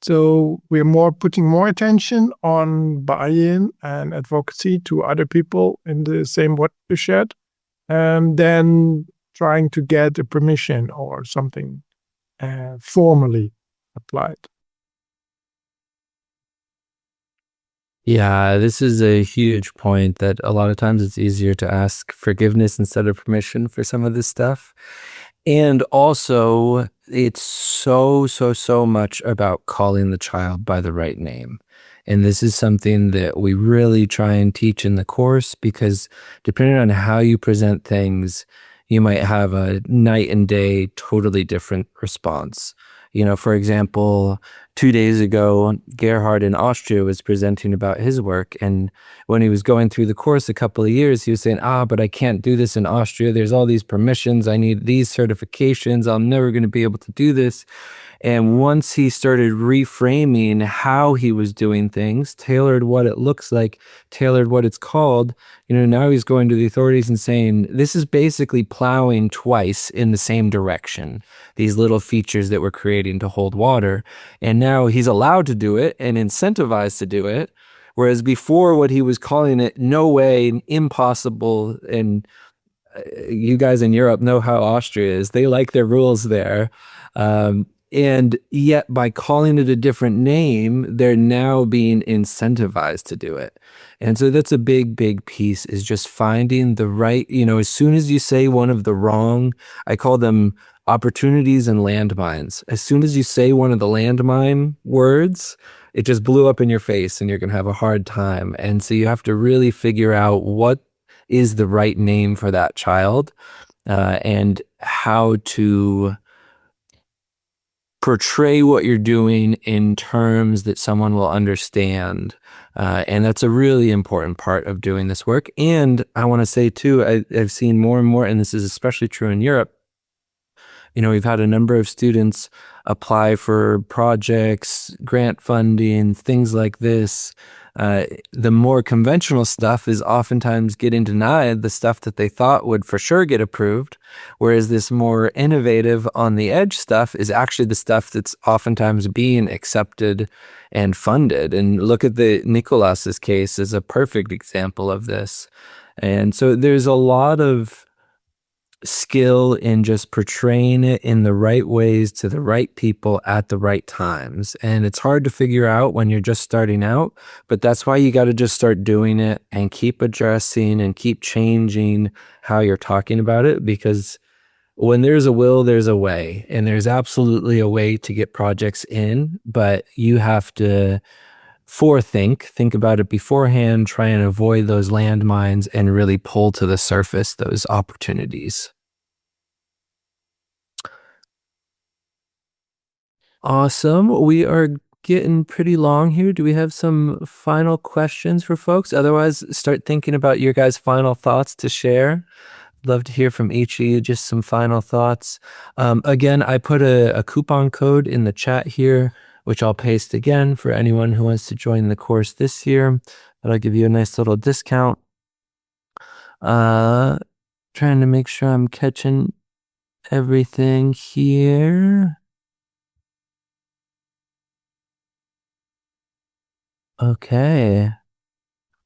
[SPEAKER 4] So we're putting more attention on buy-in and advocacy to other people in the same watershed, and then trying to get a permission or something formally applied.
[SPEAKER 1] Yeah, this is a huge point, that a lot of times it's easier to ask forgiveness instead of permission for some of this stuff. And also, it's so much about calling the child by the right name. And this is something that we really try and teach in the course, because depending on how you present things, you might have a night and day, totally different response. For example, 2 days ago, Gerhard in Austria was presenting about his work. And when he was going through the course a couple of years, he was saying, but I can't do this in Austria. There's all these permissions. I need these certifications. I'm never going to be able to do this. And once he started reframing how he was doing things, tailored what it looks like, tailored what it's called, now he's going to the authorities and saying, this is basically plowing twice in the same direction, these little features that we're creating to hold water. And now he's allowed to do it and incentivized to do it. Whereas before, what he was calling it, no way, impossible. And you guys in Europe know how Austria is. They like their rules there. And yet by calling it a different name, they're now being incentivized to do it. And so that's a big, big piece, is just finding the right, as soon as you say one of the wrong, I call them opportunities and landmines. As soon as you say one of the landmine words, it just blew up in your face and you're going to have a hard time. And so you have to really figure out what is the right name for that child, and how to portray what you're doing in terms that someone will understand. And that's a really important part of doing this work. And I want to say too, I've seen more and more, and this is especially true in Europe, we've had a number of students apply for projects, grant funding, things like this. The more conventional stuff is oftentimes getting denied the stuff that they thought would for sure get approved, whereas this more innovative on the edge stuff is actually the stuff that's oftentimes being accepted and funded. And look at the Nikolaos case as a perfect example of this. And so there's a lot of skill in just portraying it in the right ways to the right people at the right times. And it's hard to figure out when you're just starting out, but that's why you got to just start doing it and keep addressing and keep changing how you're talking about it, because when there's a will, there's a way, and there's absolutely a way to get projects in, but you have to think about it beforehand, try and avoid those landmines, and really pull to the surface those opportunities. Awesome. We are getting pretty long here. Do we have some final questions for folks? Otherwise, start thinking about your guys' final thoughts to share. Love to hear from each of you, just some final thoughts. Again, I put a coupon code in the chat here, which I'll paste again for anyone who wants to join the course this year. That'll give you a nice little discount. Trying to make sure I'm catching everything here. Okay.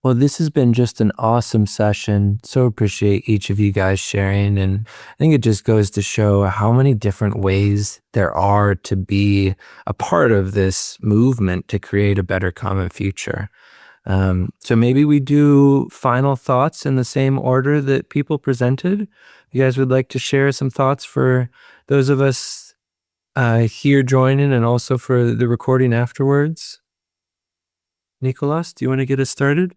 [SPEAKER 1] Well, this has been just an awesome session. So appreciate each of you guys sharing. And I think it just goes to show how many different ways there are to be a part of this movement to create a better common future. So maybe we do final thoughts in the same order that people presented. You guys would like to share some thoughts for those of us here joining, and also for the recording afterwards? Nikolaos, do you want to get us started?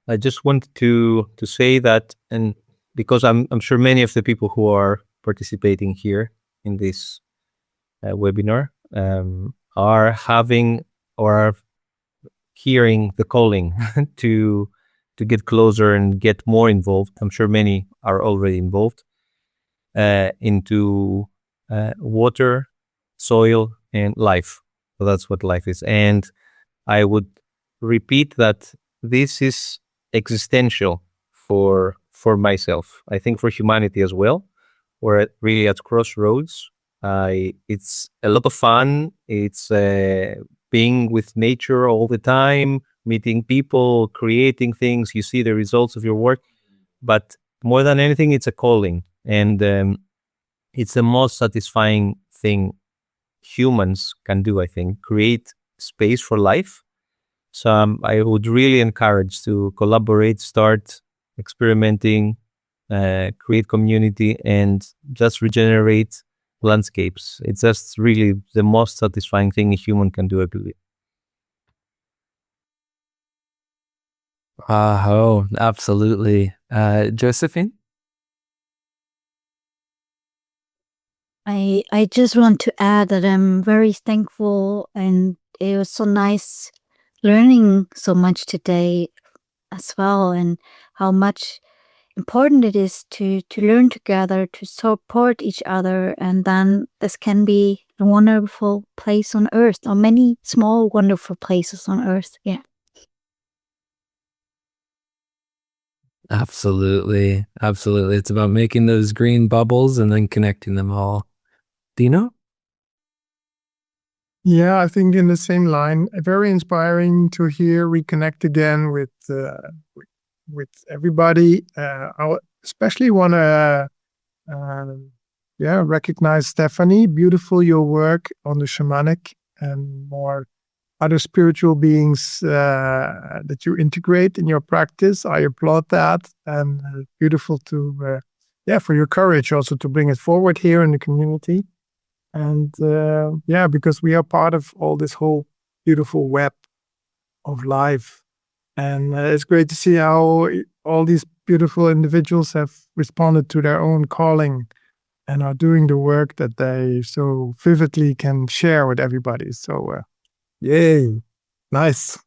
[SPEAKER 2] I just wanted to say that, and because I'm sure many of the people who are participating here in this webinar are having or are hearing the calling to get closer and get more involved. I'm sure many are already involved into water, soil, and life. So that's what life is. And I would repeat that this is existential for myself. I think for humanity as well. We're really at crossroads. It's a lot of fun. It's being with nature all the time, meeting people, creating things. You see the results of your work. But more than anything, it's a calling. And it's the most satisfying thing humans can do, I think, create space for life. So I would really encourage to collaborate, start experimenting, create community, and just regenerate landscapes. It's just really the most satisfying thing a human can do, I believe.
[SPEAKER 1] Oh, absolutely. Josephine?
[SPEAKER 3] I just want to add that I'm very thankful, and it was so nice learning so much today as well, and how much important it is to learn together, to support each other, and then this can be a wonderful place on earth, or many small wonderful places on earth. Yeah.
[SPEAKER 1] Absolutely. Absolutely. It's about making those green bubbles and then connecting them all. Dino?
[SPEAKER 4] Yeah, I think in the same line, very inspiring to hear reconnect again with everybody. I especially want to recognize Stefanie. Beautiful your work on the shamanic and more other spiritual beings that you integrate in your practice. I applaud that, and beautiful to for your courage also to bring it forward here in the community. And because we are part of all this whole beautiful web of life, and it's great to see how all these beautiful individuals have responded to their own calling and are doing the work that they so vividly can share with everybody. So, yay, nice.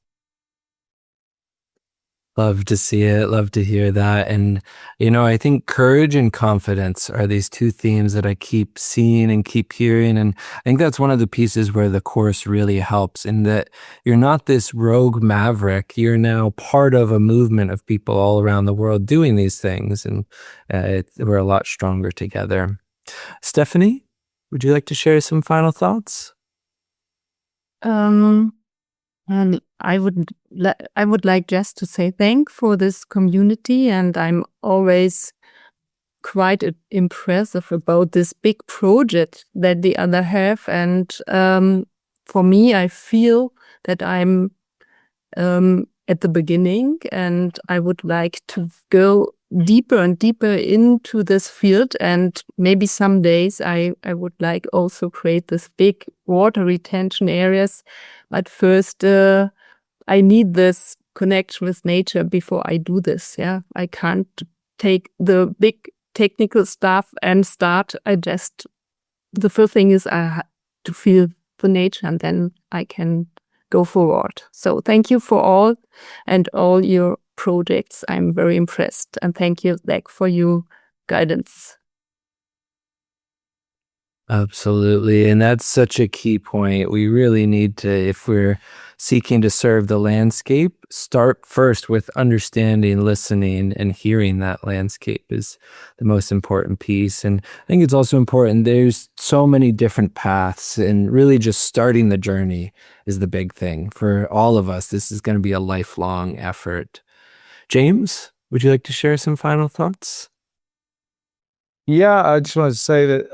[SPEAKER 1] Love to see it. Love to hear that. And, I think courage and confidence are these two themes that I keep seeing and keep hearing. And I think that's one of the pieces where the course really helps, in that you're not this rogue maverick. You're now part of a movement of people all around the world doing these things. And we're a lot stronger together. Stefanie, would you like to share some final thoughts?
[SPEAKER 5] And I would like just to say thank for this community, and I'm always quite impressed about this big project that the other have. And for me, I feel that I'm at the beginning, and I would like to go deeper and deeper into this field. And maybe some days I would like also create this big water retention areas. But first, I need this connection with nature before I do this. Yeah, I can't take the big technical stuff and start. The first thing is I have to feel the nature, and then I can go forward. So thank you for all and all your projects. I'm very impressed, and thank you, Zach, for your guidance.
[SPEAKER 1] Absolutely. And that's such a key point. We really need to, if we're seeking to serve the landscape, start first with understanding, listening, and hearing that landscape is the most important piece. And I think it's also important, there's so many different paths, and really just starting the journey is the big thing. For all of us, this is going to be a lifelong effort. James, would you like to share some final thoughts?
[SPEAKER 6] Yeah, I just wanted to say that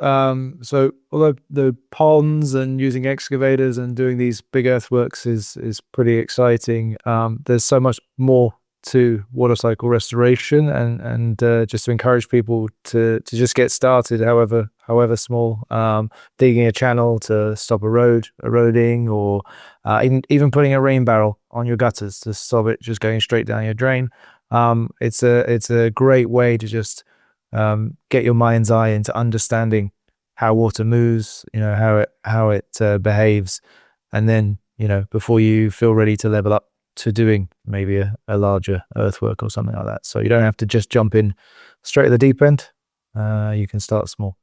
[SPEAKER 6] so although the ponds and using excavators and doing these big earthworks is pretty exciting, there's so much more to water cycle restoration, and just to encourage people to just get started, however small, digging a channel to stop a road eroding, or even putting a rain barrel on your gutters to stop it just going straight down your drain. It's a great way to just get your mind's eye into understanding how water moves, how it behaves, and then before you feel ready to level up to doing maybe a larger earthwork or something like that. So you don't have to just jump in straight at the deep end. You can start small.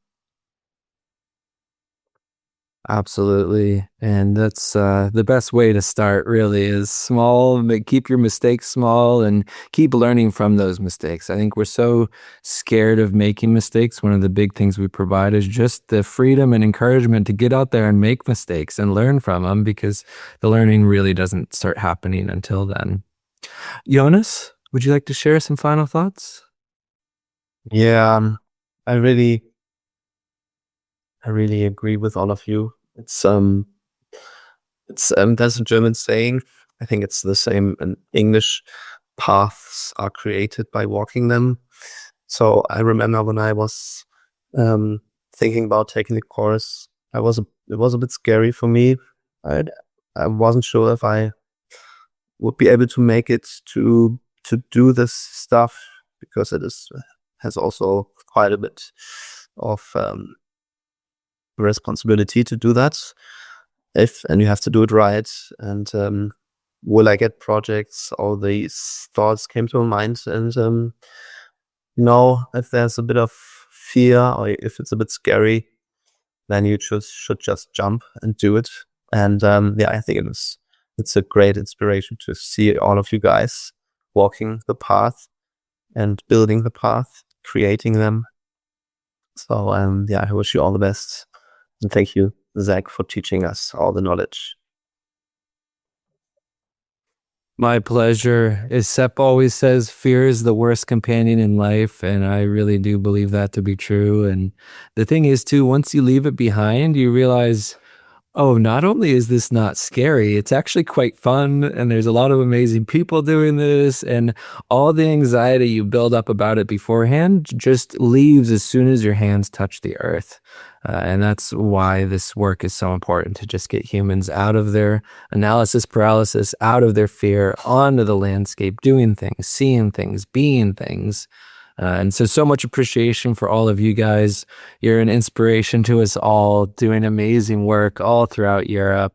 [SPEAKER 1] Absolutely. And that's the best way to start, really, is small. Keep your mistakes small and keep learning from those mistakes. I think we're so scared of making mistakes. One of the big things we provide is just the freedom and encouragement to get out there and make mistakes and learn from them, because the learning really doesn't start happening until then. Jonas, would you like to share some final thoughts?
[SPEAKER 7] Yeah, I really agree with all of you. It's there's a German saying, I think it's the same in English, paths are created by walking them. So I remember when I was thinking about taking the course, it was a bit scary for me. I wasn't sure if I would be able to make it to do this stuff, because it has also quite a bit of responsibility to do that, and you have to do it right. And will I get projects? All these thoughts came to my mind, and if there's a bit of fear, or if it's a bit scary, then you should just jump and do it. And I think it's a great inspiration to see all of you guys walking the path and building the path, creating them. So I wish you all the best. And thank you, Zach, for teaching us all the knowledge.
[SPEAKER 1] My pleasure. As Sepp always says, fear is the worst companion in life, and I really do believe that to be true. And the thing is, too, once you leave it behind, you realize, oh, not only is this not scary, it's actually quite fun, and there's a lot of amazing people doing this, and all the anxiety you build up about it beforehand just leaves as soon as your hands touch the earth. And that's why this work is so important, to just get humans out of their analysis paralysis, out of their fear, onto the landscape, doing things, seeing things, being things. And so much appreciation for all of you guys. You're an inspiration to us all, doing amazing work all throughout Europe.